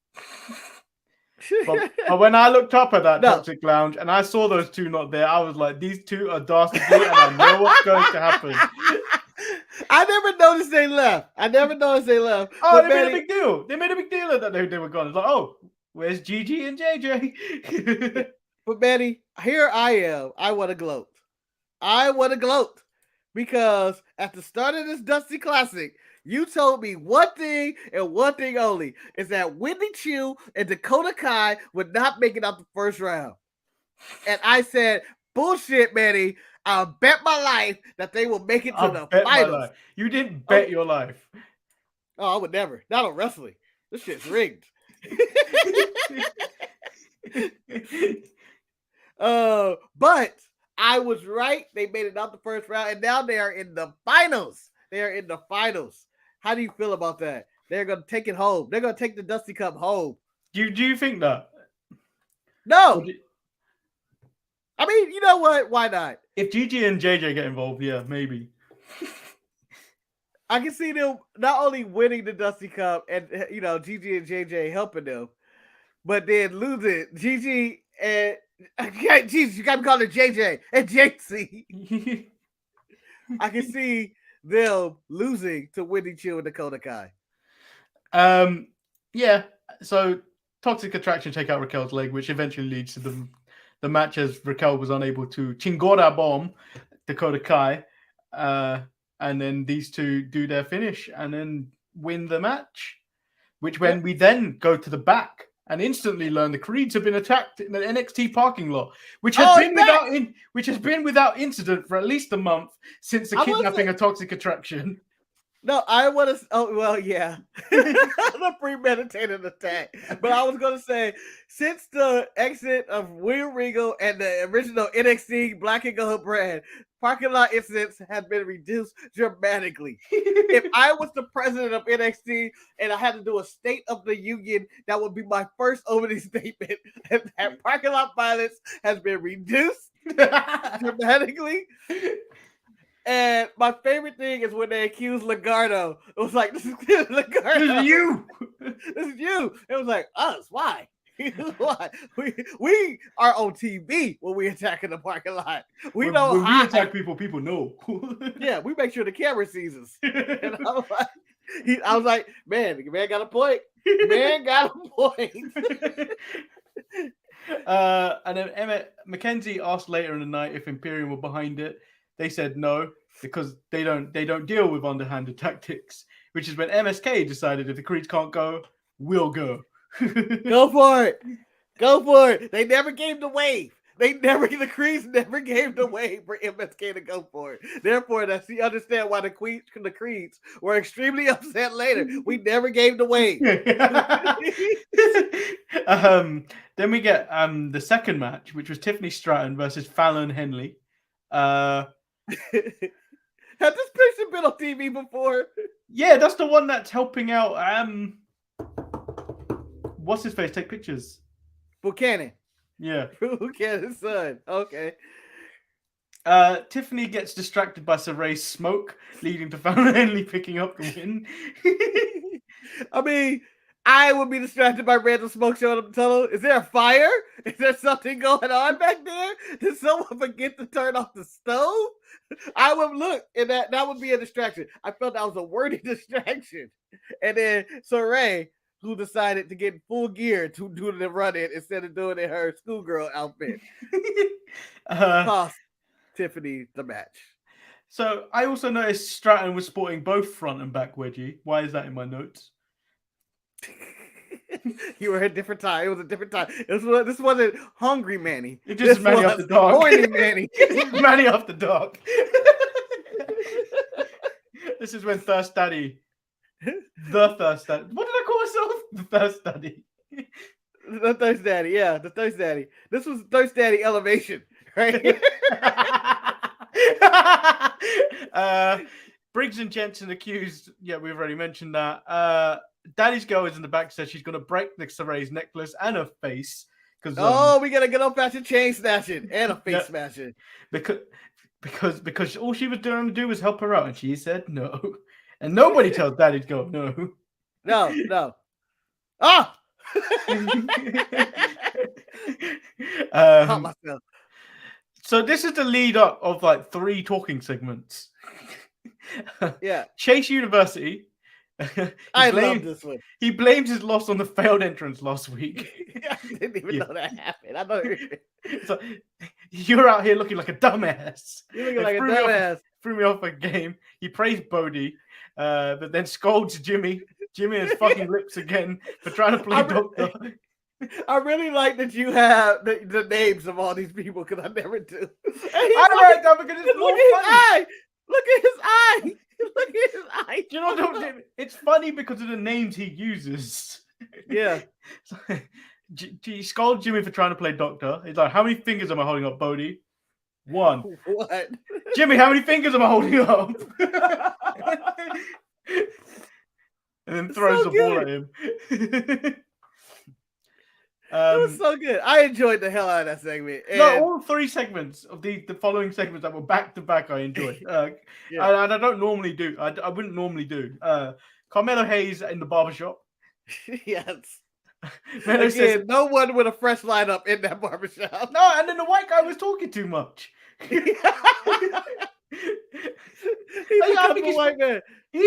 But when I looked up at that Toxic Lounge and I saw those two not there, I was like, these two are dastardly and I know what's going to happen. I never noticed they left. Oh, they made a big deal. They made a big deal that they were gone. It's like, oh, where's Gigi and JJ? But Manny, here I am. I want to gloat. Because at the start of this Dusty Classic, you told me one thing and one thing only, is that Wendy Chu and Dakota Kai would not make it out the first round. And I said, bullshit, Manny. I'll bet my life that they will make it to the finals. You didn't bet your life. Oh, I would never. Not on wrestling. This shit's rigged. But I was right. They made it out the first round, and now they are in the finals. How do you feel about that? They're going to take it home. They're going to take the Dusty Cup home. Do you think that? No. I mean, you know what? Why not? If Gigi and JJ get involved, yeah, maybe. I can see them not only winning the Dusty Cup and, Gigi and JJ helping them, but then losing Gigi and... Jesus, you got me calling it JJ and JC. I can see them losing to Wendy Chu and Dakota Kai. Yeah. So Toxic Attraction take out Raquel's leg, which eventually leads to the match as Raquel was unable to Chingora bomb Dakota Kai. And then these two do their finish and then win the match. When we then go to the back and instantly learn the Creeds have been attacked in the NXT parking lot, which has been without incident for at least a month since the kidnapping of Toxic Attraction. No, I want to. Oh, well, yeah. The premeditated attack. But I was going to say, since the exit of William Regal and the original NXT Black and Gold brand, parking lot incidents have been reduced dramatically. If I was the president of NXT and I had to do a State of the Union, that would be my first opening statement. That parking lot violence has been reduced dramatically. And my favorite thing is when they accused Legardo. It was like, this is Legardo. This is you. This is you. It was like, us. Why? Why? We are on TV when we attack in the parking lot. We don't when we attack people know. Yeah, we make sure the camera sees us. And I was like, man, the man got a point. And then Mackenzie asked later in the night if Imperium were behind it. They said no, because they don't deal with underhanded tactics, which is when MSK decided if the Creeds can't go, we'll go. Go for it. They never gave the wave. The Creeds never gave the wave for MSK to go for it. Therefore, that's you understand why the Creeds were extremely upset later. We never gave the wave. Then we get the second match, which was Tiffany Stratton versus Fallon Henley. Has this person been on TV before? Yeah, that's the one that's helping out. What's his face? Take pictures. Buchanan. Yeah. Buchanan's son. Okay. Tiffany gets distracted by Saray's smoke, leading to Fallon Henley picking up the win. I mean, I would be distracted by random smoke showing up the tunnel. Is there a fire? Is there something going on back there? Did someone forget to turn off the stove? I would look, and that would be a distraction. I felt that was a wordy distraction. And then Saray, who decided to get full gear to do the run-in instead of doing it in her schoolgirl outfit. Cost Tiffany the match. So I also noticed Stratton was sporting both front and back wedgie. Why is that in my notes? You were at a different time. It was a different time. This wasn't hungry Manny. It just Manny after dark. Horny Manny. Manny after dark. This is when Thirst Daddy. The Thirst Daddy. What did I call myself? The Thirst Daddy. The Thirst Daddy, yeah, the Thirst Daddy. This was Thirst Daddy Elevation, right? Briggs and Jensen accused. Yeah, we've already mentioned that. Daddy's girl is in the back, says she's going to break the Saray's necklace and her face. Because we got to get up at your chain snatching and a face smashing. Because all she was doing to do was help her out, and she said no. And nobody tells Daddy's girl no. No. Ah! Myself. So this is the lead up of like 3 talking segments. Yeah. Chase University. I love this one. He blames his loss on the failed entrance last week. I didn't even know that happened. I know. So, you're out here looking like a dumbass. You're looking like a dumbass. Threw me off a game. He praised Bodie, but then scolds Jimmy. Jimmy has fucking lips again for trying to play doctor. I really like that you have the names of all these people because I never do. I like that because it's more funny. Look at his eye. Look at his eye. Do you know what? It's funny because of the names he uses. Yeah. He scolds Jimmy for trying to play doctor. He's like, how many fingers am I holding up, Bodie? 1. What? Jimmy, how many fingers am I holding up? And then throws the ball at him. It was so good. I enjoyed the hell out of that segment. And no, all 3 segments of the following segments that were back to back, I enjoyed. And I don't normally do. I wouldn't normally do. Carmelo Hayes in the barbershop. Yes. Again, says, no one with a fresh lineup in that barbershop. No, and then the white guy was talking too much. He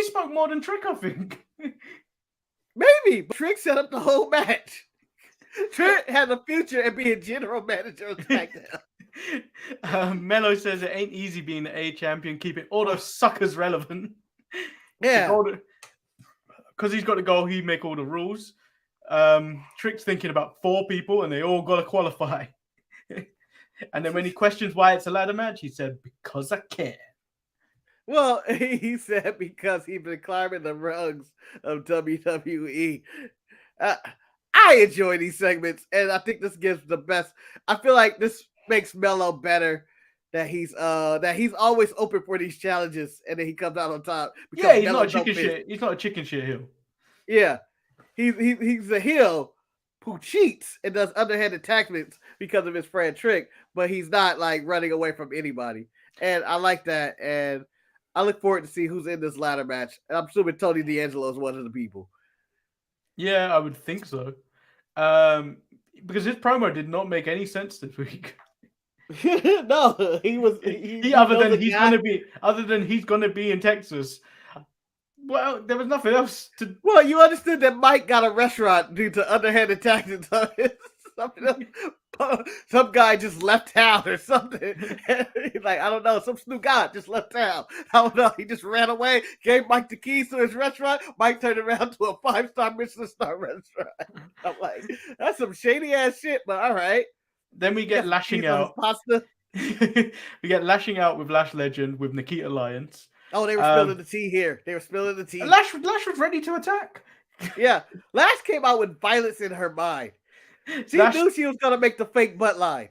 spoke more than Trick, I think. Maybe, but Trick set up the whole match. Trick had a future and being general manager of SmackDown. Mello says it ain't easy being the A champion, keeping all those suckers relevant. Yeah. Because he's got to go, he make all the rules. Trick's thinking about 4 people and they all got to qualify. And then when he questions why it's a ladder match, he said, because I can. Well, he said because he's been climbing the rungs of WWE. I enjoy these segments, and I think this gives the best. I feel like this makes Mello better. That he's always open for these challenges, and then he comes out on top. Yeah, he's not a chicken shit. He's not a chicken shit heel. Yeah, he's a heel who cheats and does underhanded tactics because of his friend Trick, but he's not like running away from anybody. And I like that, and I look forward to see who's in this ladder match. And I'm assuming Tony D'Angelo is one of the people. Yeah, I would think so. Because his promo did not make any sense this week. No, he was. Other than he's gonna be in Texas. Well, there was nothing else to. Well, you understood that Mike got a restaurant due to underhanded tactics. Some guy just left town or something. He's like, I don't know, some snoop guy just left town. I don't know. He just ran away, gave Mike the keys to his restaurant. Mike turned around to a 5-star Michelin star restaurant. I'm like, that's some shady ass shit, but all right. Then we get lashing out. Pasta. We get lashing out with Lash Legend with Nikita Lyons. Oh, they were spilling the tea here. They were spilling the tea. Lash was ready to attack. Yeah, Lash came out with violence in her mind. She knew she was going to make the fake butt line.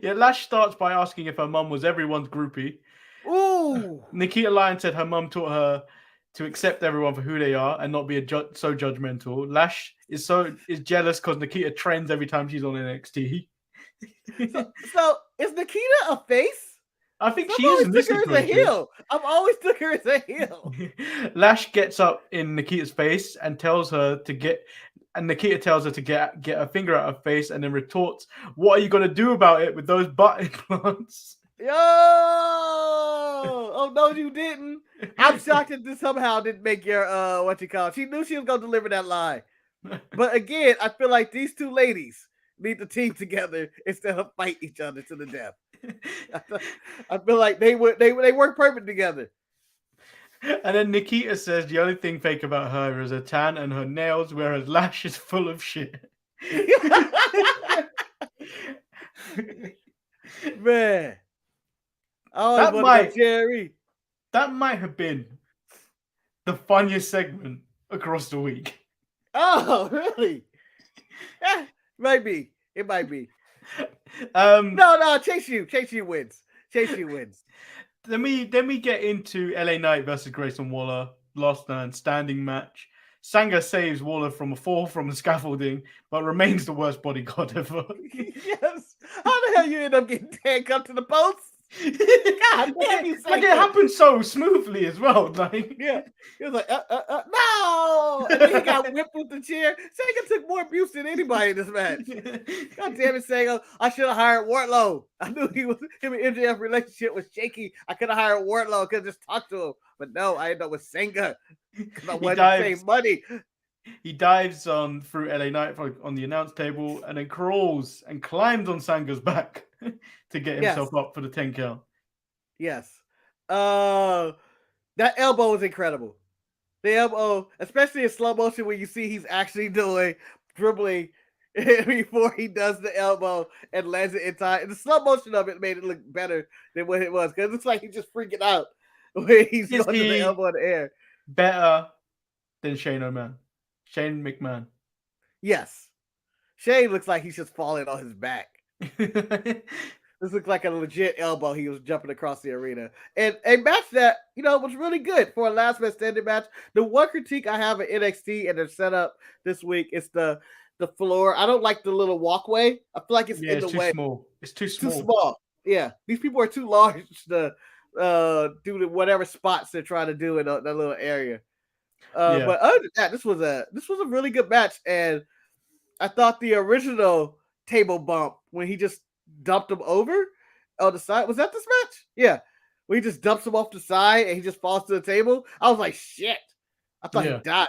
Yeah, Lash starts by asking if her mum was everyone's groupie. Ooh. Nikita Lyons said her mum taught her to accept everyone for who they are and not be so judgmental. Lash is jealous because Nikita trends every time she's on NXT. So is Nikita a face? I think she is in this situation. I've always took her as a heel. Lash gets up in Nikita's face and tells her to get. And Nikita tells her to get a finger out of her face and then retorts, what are you going to do about it with those butt implants? Yo! Oh, no, you didn't. I'm shocked that this somehow didn't make your, She knew she was going to deliver that lie. But again, I feel like these two ladies need to team together instead of fight each other to the death. I feel like they work perfect together. And then Nikita says the only thing fake about her is her tan and her nails, whereas Lash is full of shit. Man, I always want to go Jerry. That might have been the funniest segment across the week. Oh, really? Yeah, maybe. It might be. No, Chase U wins. Chase U wins. Then we get into LA Knight versus Grayson Waller, last man standing match. Sanga saves Waller from a fall from the scaffolding, but remains the worst bodyguard ever. Yes. How the hell you end up getting handcuffed to the post? God damn, you like it happened so smoothly as well. Like, yeah, he was like, no, and then he got whipped with the chair. Sanga took more abuse than anybody in this match. God damn it, Sanga! I should have hired Wardlow. I knew him and MJF relationship was shaky. I could have hired Wardlow. Could just talk to him, but no, I ended up with Sanga because I wanted to save money. He dives on through LA Knight on the announce table and then crawls and climbs on Sanga's back to get himself up for the 10 count. Yes. That elbow is incredible. The elbow, especially in slow motion when you see he's actually doing dribbling before he does the elbow and lands it in time. And the slow motion of it made it look better than what it was because it looks like he's just freaking out when he's going to the elbow in the air. Better than Shane McMahon. Yes. Shane looks like he's just falling on his back. This looks like a legit elbow. He was jumping across the arena. And a match that, was really good for a last man standing match. The one critique I have at NXT and their setup this week is the floor. I don't like the little walkway. I feel like it's in the way. Small. It's too small. Too small. Yeah. These people are too large to do whatever spots they're trying to do in that little area. But other than that, this was a really good match. And I thought the original table bump when he just dumped him over on the side. Was that this match? Yeah. Where he just dumps him off the side and he just falls to the table. I was like, shit. I thought he died.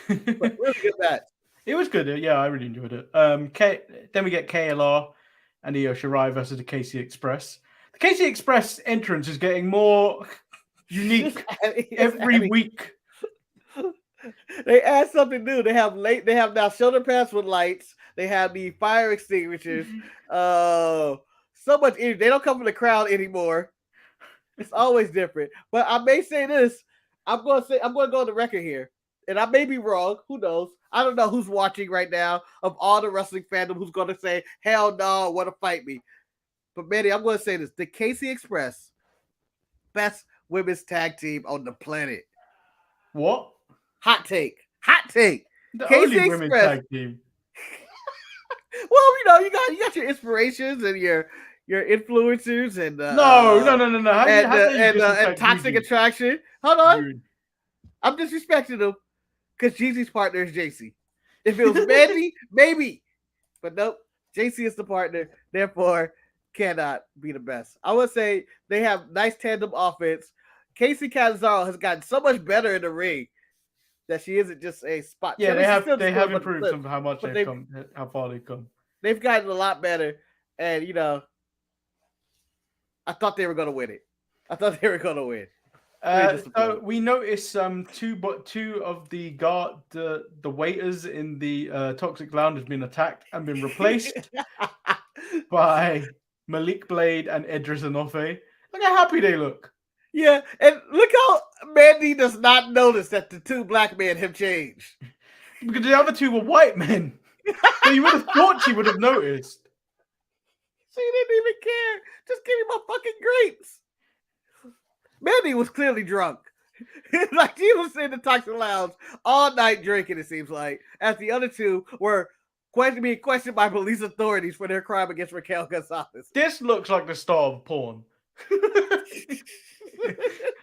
But really good match. It was good. Yeah, I really enjoyed it. Then we get KLR and Io Shirai versus the KC Express. The KC Express entrance is getting more unique every week. They add something new. They have now shoulder pads with lights. They have the fire extinguishers. So much energy. They don't come from the crowd anymore. It's always different. But I may say this. I'm going to go on the record here. And I may be wrong. Who knows? I don't know who's watching right now of all the wrestling fandom who's going to say, hell no, want to fight me. But Manny, I'm going to say this. The KC Express, best women's tag team on the planet. What? Hot take. The KC only women's tag team. Well, you got your inspirations and your influencers and no. And Toxic Attraction. Hold on. Dude. I'm disrespecting them because Jeezy's partner is JC. If it was Mandy, maybe. But nope. JC is the partner, therefore cannot be the best. I would say they have nice tandem offense. Casey Catanzaro has gotten so much better in the ring that she isn't just a spot. Yeah, they have improved some how much they've come, how far they've come. They've gotten a lot better, and I thought they were going to win it. So we noticed two of the waiters in the Toxic Lounge has been attacked and been replaced by Malik Blade and Edris Enofe. Look how happy they look. Yeah, and look how Mandy does not notice that the two black men have changed. Because the other two were white men. So you would have thought she would have noticed. She didn't even care. Just give me my fucking grapes. Mandy was clearly drunk. Like she was in the Toxic Lounge all night drinking, it seems like, as the other two were being questioned by police authorities for their crime against Raquel Gonzalez. This looks like the start of porn.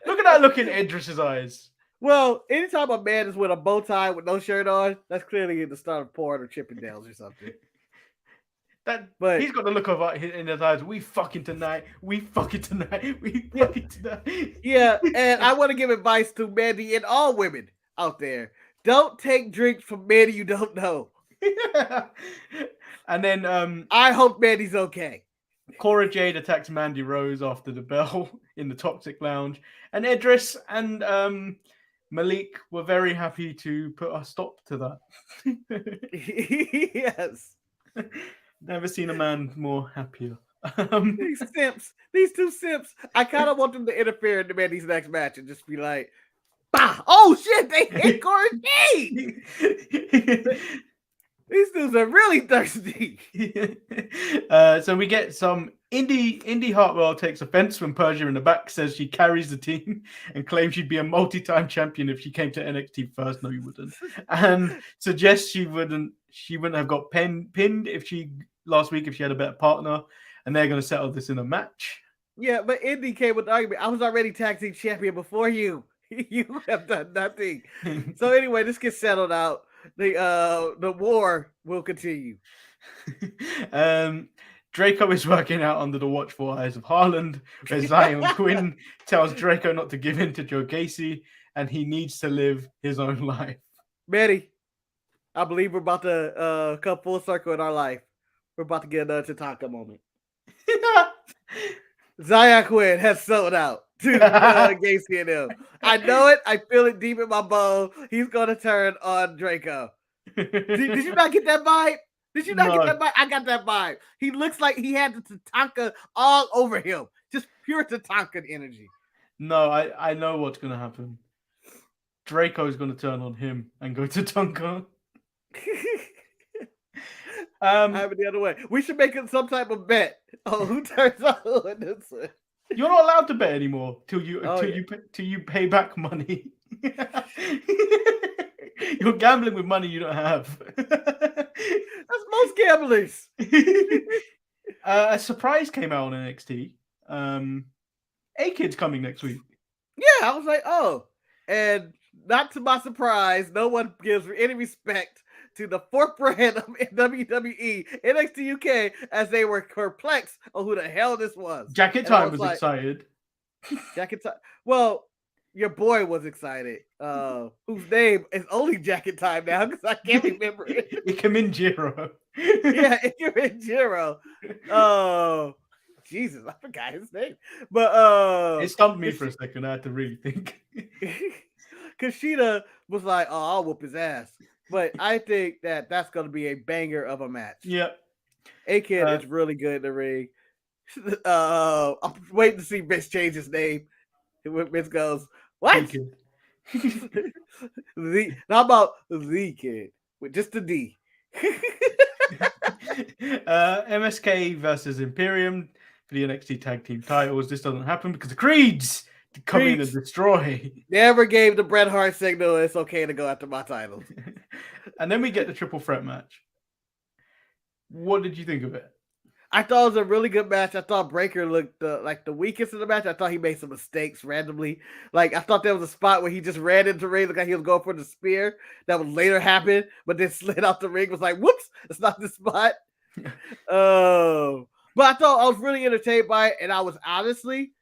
Look at that look in Idris's eyes. Well, anytime a man is with a bow tie with no shirt on, that's clearly the start of porn or Chippendales or something. But he's got the look of in his eyes. We fucking tonight. We fucking tonight. We fucking tonight. Yeah, and I want to give advice to Mandy and all women out there. Don't take drinks from Manny you don't know. And then I hope Manny's okay. Cora Jade attacks Mandy Rose after the bell in the Toxic Lounge. And Idris and Malik were very happy to put a stop to that. Yes. Never seen a man more happier. These simps, these two simps. I kind of want them to interfere in Mandy's next match and just be like, bah! Oh shit, they hit Cora Jade! These dudes are really thirsty. So we get some Indy Hartwell takes offense when Persia in the back says she carries the team and claims she'd be a multi-time champion if she came to NXT first. No, you wouldn't. And suggests she wouldn't have got pinned if she last week if she had a better partner. And they're going to settle this in a match. Yeah, but Indy came with the argument. I was already tag team champion before you. You have done nothing. So anyway, this gets settled out. The war will continue. Draco is working out under the watchful eyes of Haaland, where Zion Quinn tells Draco not to give in to Joe Gacy, and he needs to live his own life. Manny, I believe we're about to come full circle in our life. We're about to get another Tatanka moment. Zion Quinn has sold out to Gacy and him. I know it. I feel it deep in my bone. He's going to turn on Draco. Did you not get that vibe? Did you not get that vibe? I got that vibe. He looks like he had the Tatanka all over him. Just pure Tatanka energy. No, I know what's going to happen. Draco is going to turn on him and go to Tatanka. I have it the other way. We should make it some type of bet. Oh, who turns on who in this one? You're not allowed to bet anymore till you pay back money. You're gambling with money you don't have. That's most gamblers. A surprise came out on NXT. A-Kid's coming next week. Yeah, I was like, oh. And not to my surprise, no one gives any respect to the fourth brand of WWE, NXT UK, as they were perplexed on who the hell this was. Jacket Time was excited. Jacket Time. Well, your boy was excited. Whose name is only Jacket Time now because I can't remember it. Ikemen Jiro. Yeah, Ikemen Jiro. Oh, Jesus, I forgot his name. But it stumped me for a second. I had to really think. Kushida was like, "Oh, I'll whoop his ass." But I think that's going to be a banger of a match. Yep. A-Kid is really good in the ring. I'm waiting to see Vince change his name. When Vince goes, what? How about the Kid? With just the D. MSK versus Imperium for the NXT Tag Team titles. This doesn't happen because the Creeds come in and destroy. Never gave the Bret Hart signal. It's okay to go after my titles. And then we get the triple threat match. What did you think of it? I thought it was a really good match. I thought Breaker looked like the weakest in the match. I thought he made some mistakes randomly. Like, I thought there was a spot where he just ran into the ring, looked like he was going for the spear. That would later happen, but then slid out the ring. Was like, whoops, it's not the spot. But I thought I was really entertained by it, and I was honestly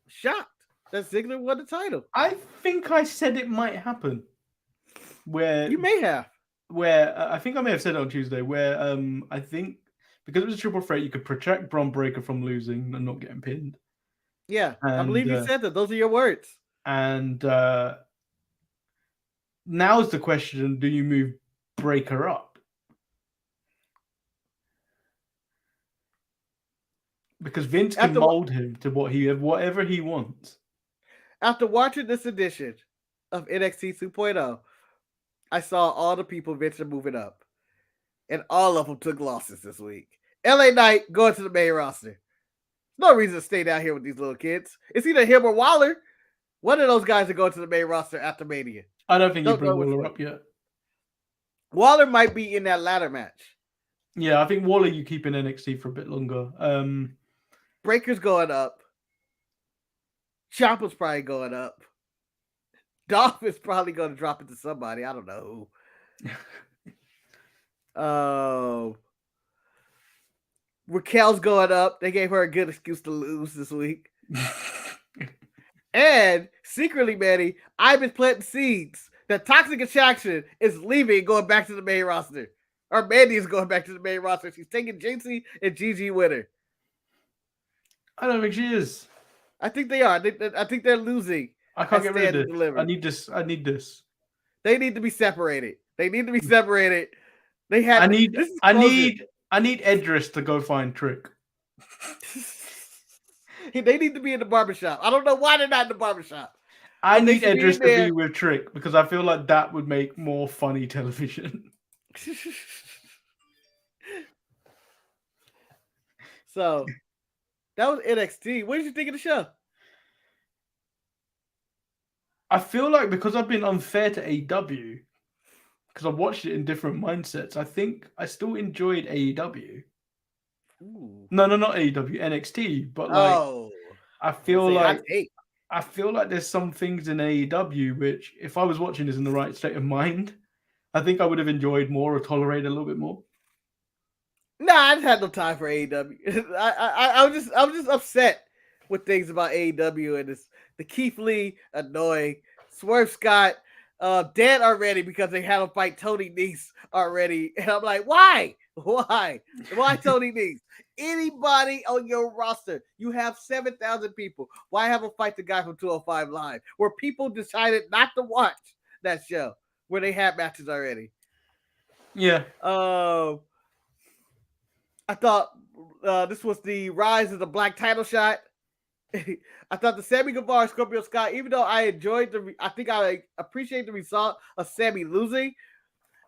shocked that Ziggler won the title. I think I said it might happen. Where you may have. Where I think I may have said it on Tuesday. Where I think because it was a triple threat, you could protect Bron Breakker from losing and not getting pinned. Yeah, I believe you said that. Those are your words. And now's the question: do you move Breakker up? Because Vince can mold him to whatever he wants. After watching this edition of NXT 2.0, I saw all the people Vince are moving up. And all of them took losses this week. LA Knight going to the main roster. No reason to stay down here with these little kids. It's either him or Waller. One of those guys are going to the main roster after Mania. I don't think you bring Waller up yet. Waller might be in that ladder match. Yeah, I think Waller you keep in NXT for a bit longer. Breaker's going up. Ciampa's probably going up. Dolph is probably going to drop it to somebody. I don't know who. Raquel's going up. They gave her a good excuse to lose this week. And secretly, Manny, I've been planting seeds that Toxic Attraction is leaving, going back to the main roster. Or Mandy is going back to the main roster. She's taking JC and Gigi with her. I don't think she is. I think they are. I think they're losing. I can't get rid of Stand and this. Deliver. I need this. I need this. They need to be separated. They need to be separated. They had. I need. This is I closure. need. I need Edris to go find Trick. They need to be in the barbershop. I don't know why they're not in the barbershop. I But they need should be Edris in to be there. with Trick because I feel like that would make more funny television. So that was NXT. What did you think of the show? I feel like because I've been unfair to AEW, because I watched it in different mindsets, I think I still enjoyed AEW. Ooh. No, not AEW, NXT. But like, I feel like there's some things in AEW which, if I was watching this in the right state of mind, I think I would have enjoyed more or tolerated a little bit more. Nah, I just had no time for AEW. I was just upset with things about AEW and the Keith Lee annoying, Swerve Scott dead already because they had to fight Tony Nese already, and I'm like, why Tony Nese? Anybody on your roster, you have 7,000 people. Why have a fight the guy from 205 Live, where people decided not to watch that show where they had matches already? Yeah. I thought this was the rise of the black title shot. I thought the Sammy Guevara Scorpio Sky, even though I enjoyed I appreciate the result of Sammy losing,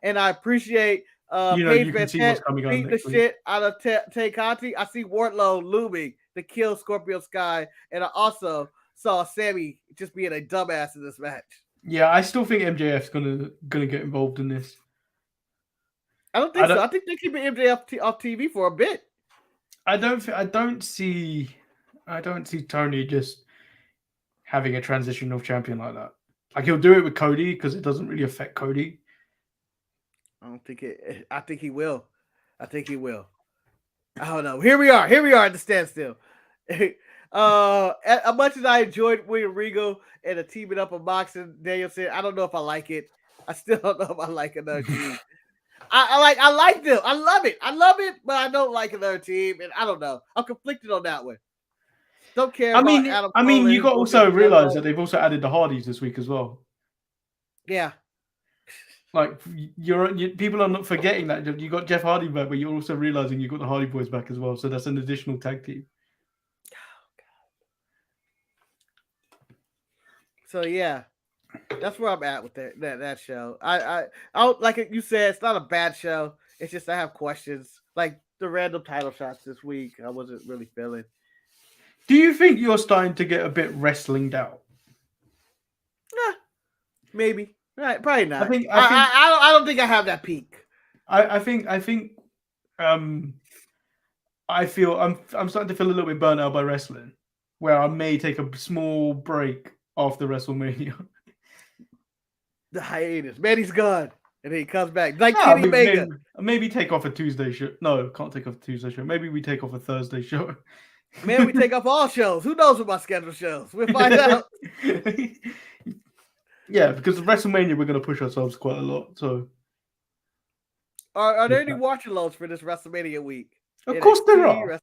and I appreciate Paige you can see what's coming on beating the next week. shit out of Tay Conti. I see Wardlow looming to kill Scorpio Sky, and I also saw Sammy just being a dumbass in this match. Yeah, I still think MJF's gonna get involved in this. I don't think so. I think they're keeping MJF off TV for a bit. I don't see Tony just having a transitional champion like that. Like, he'll do it with Cody because it doesn't really affect Cody. I think he will. I don't know. Here we are at the standstill. As much as I enjoyed William Regal and the teaming up of Mox and Danielson, I don't know if I like it. I still don't know if I like another team. I like them. I love it, but I don't like another team, and I don't know. I'm conflicted on that one. Don't care. I mean, you got to also realize that they've also added the Hardys this week as well. Yeah. Like, people are not forgetting that you got Jeff Hardy back, but you're also realizing you got the Hardy Boys back as well. So that's an additional tag team. So yeah, that's where I'm at with that show. I like you said, it's not a bad show. It's just I have questions, like the random title shots this week. I wasn't really feeling. Do you think you're starting to get a bit wrestlinged out? Maybe. Right, probably not. I don't think I have that peak. I feel I'm starting to feel a little bit burnt out by wrestling, where I may take a small break after WrestleMania. The hiatus. Manny's gone, and then he comes back like Kenny Omega. Maybe take off a Tuesday show. No, can't take off a Tuesday show. Maybe we take off a Thursday show. Man, we take off all shows. Who knows what my schedule shows? We'll find out. Yeah, because of WrestleMania, we're going to push ourselves quite a lot. So, are there any watch alongs for this WrestleMania week? Of course there are.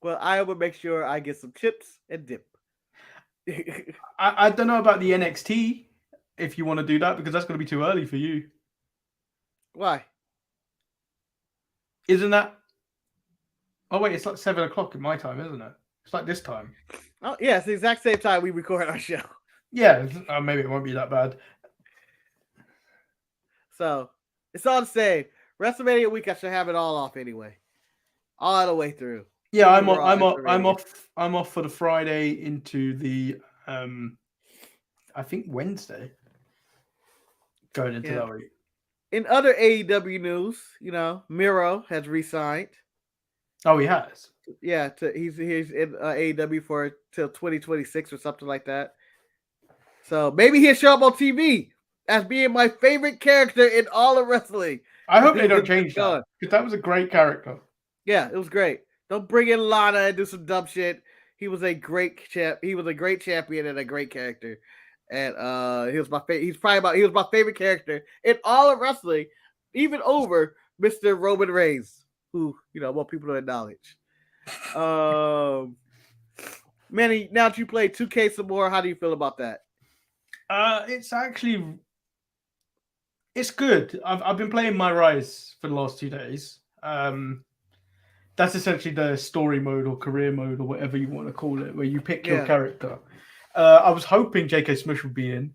Well, I will make sure I get some chips and dip. I don't know about the NXT if you want to do that, because that's going to be too early for you. Why? Isn't that? Oh wait, it's like 7 o'clock in my time, isn't it? It's like this time. Oh yeah, it's the exact same time we record our show. Yeah, maybe it won't be that bad. So it's all the same. WrestleMania week, I should have it all off anyway, all the way through. Yeah, I'm off for the Friday into the I think Wednesday. Going into that week. In other AEW news, Miro has re-signed. Oh, he has. Yeah, he's in AEW for till 2026 or something like that. So maybe he'll show up on TV as being my favorite character in all of wrestling. I hope they don't change that, because that was a great character. Yeah, it was great. Don't bring in Lana and do some dumb shit. He was a great champ. He was a great champion and a great character. and he was my favorite. He was my favorite character in all of wrestling, even over Mr. Roman Reigns, who more people to acknowledge. Manny, now that you play 2K some more, how do you feel about that? It's good. I've been playing My Rise for the last 2 days. That's essentially the story mode or career mode or whatever you want to call it, where you pick your character. I was hoping J.K. Smith would be in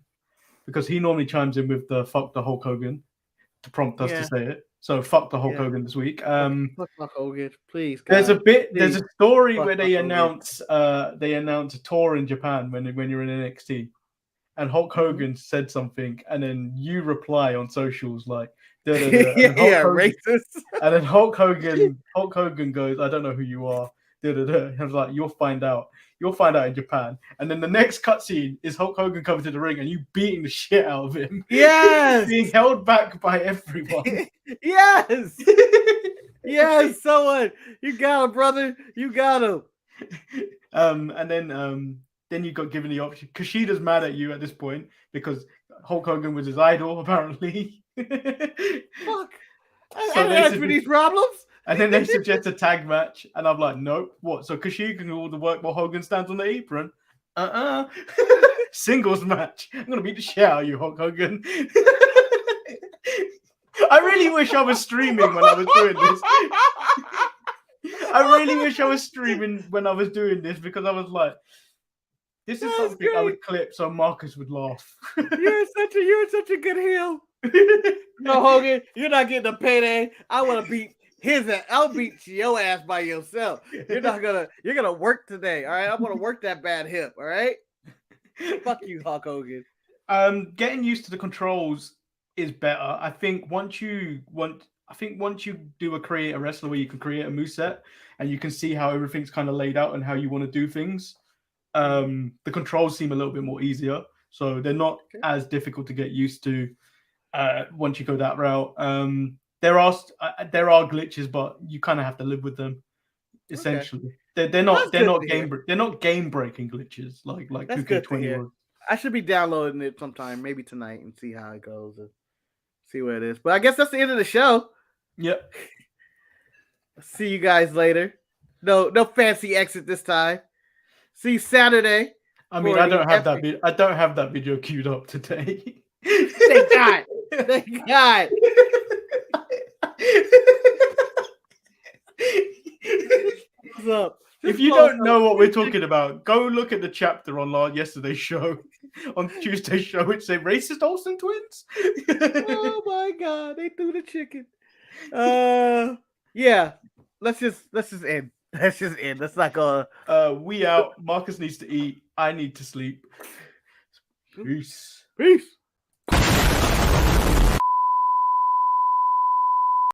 because he normally chimes in with the "fuck the Hulk Hogan" to prompt us to say it. So fuck the Hulk Hogan this week. Fuck Hulk Hogan, please. God, there's a story where they announce a tour in Japan when you're in NXT. And Hulk Hogan said something, and then you reply on socials like, racist. And then Hulk Hogan goes, I don't know who you are. And I was like, you'll find out. You'll find out in Japan. And then the next cutscene is Hulk Hogan coming to the ring and you beating the shit out of him. Yes. Being held back by everyone. Yes. Yes, someone. You got him, brother. You got him. And then you got given the option. Kushida's mad at you at this point because Hulk Hogan was his idol, apparently. Fuck. I didn't ask for these problems. And then they suggest a tag match. And I'm like, nope. What? So Kushida can do all the work while Hogan stands on the apron? Singles match. I'm going to beat the shit out of you, Hulk Hogan. I really wish I was streaming when I was doing this. I really wish I was streaming when I was doing this because I was like, this is something I would clip so Marcus would laugh. You're such a good heel. No, Hogan, you're not getting a payday. I want to beat his ass. I'll beat your ass by yourself. You're gonna work today. All right. I'm gonna work that bad hip. All right. Fuck you, Hulk Hogan. Getting used to the controls is better. I think once you create a wrestler where you can create a moveset and you can see how everything's kind of laid out and how you want to do things, the controls seem a little bit more easier. So they're not as difficult to get used to once you go that route. There are glitches, but you kind of have to live with them. Essentially, they're not game breaking glitches like 2K20 was. I should be downloading it sometime, maybe tonight, and see how it goes and see where it is. But I guess that's the end of the show. Yep. See you guys later. No fancy exit this time. See you Saturday. I mean, I don't have that video queued up today. Thank God. Thank God. What's up? If you don't know what we're talking about, go look at the chapter on yesterday's show, on Tuesday's show, which say racist Olsen twins. Oh my God, they threw the chicken. Yeah. Let's just end. Let's just end. Let's not go. We out. Marcus needs to eat. I need to sleep. Peace. Peace.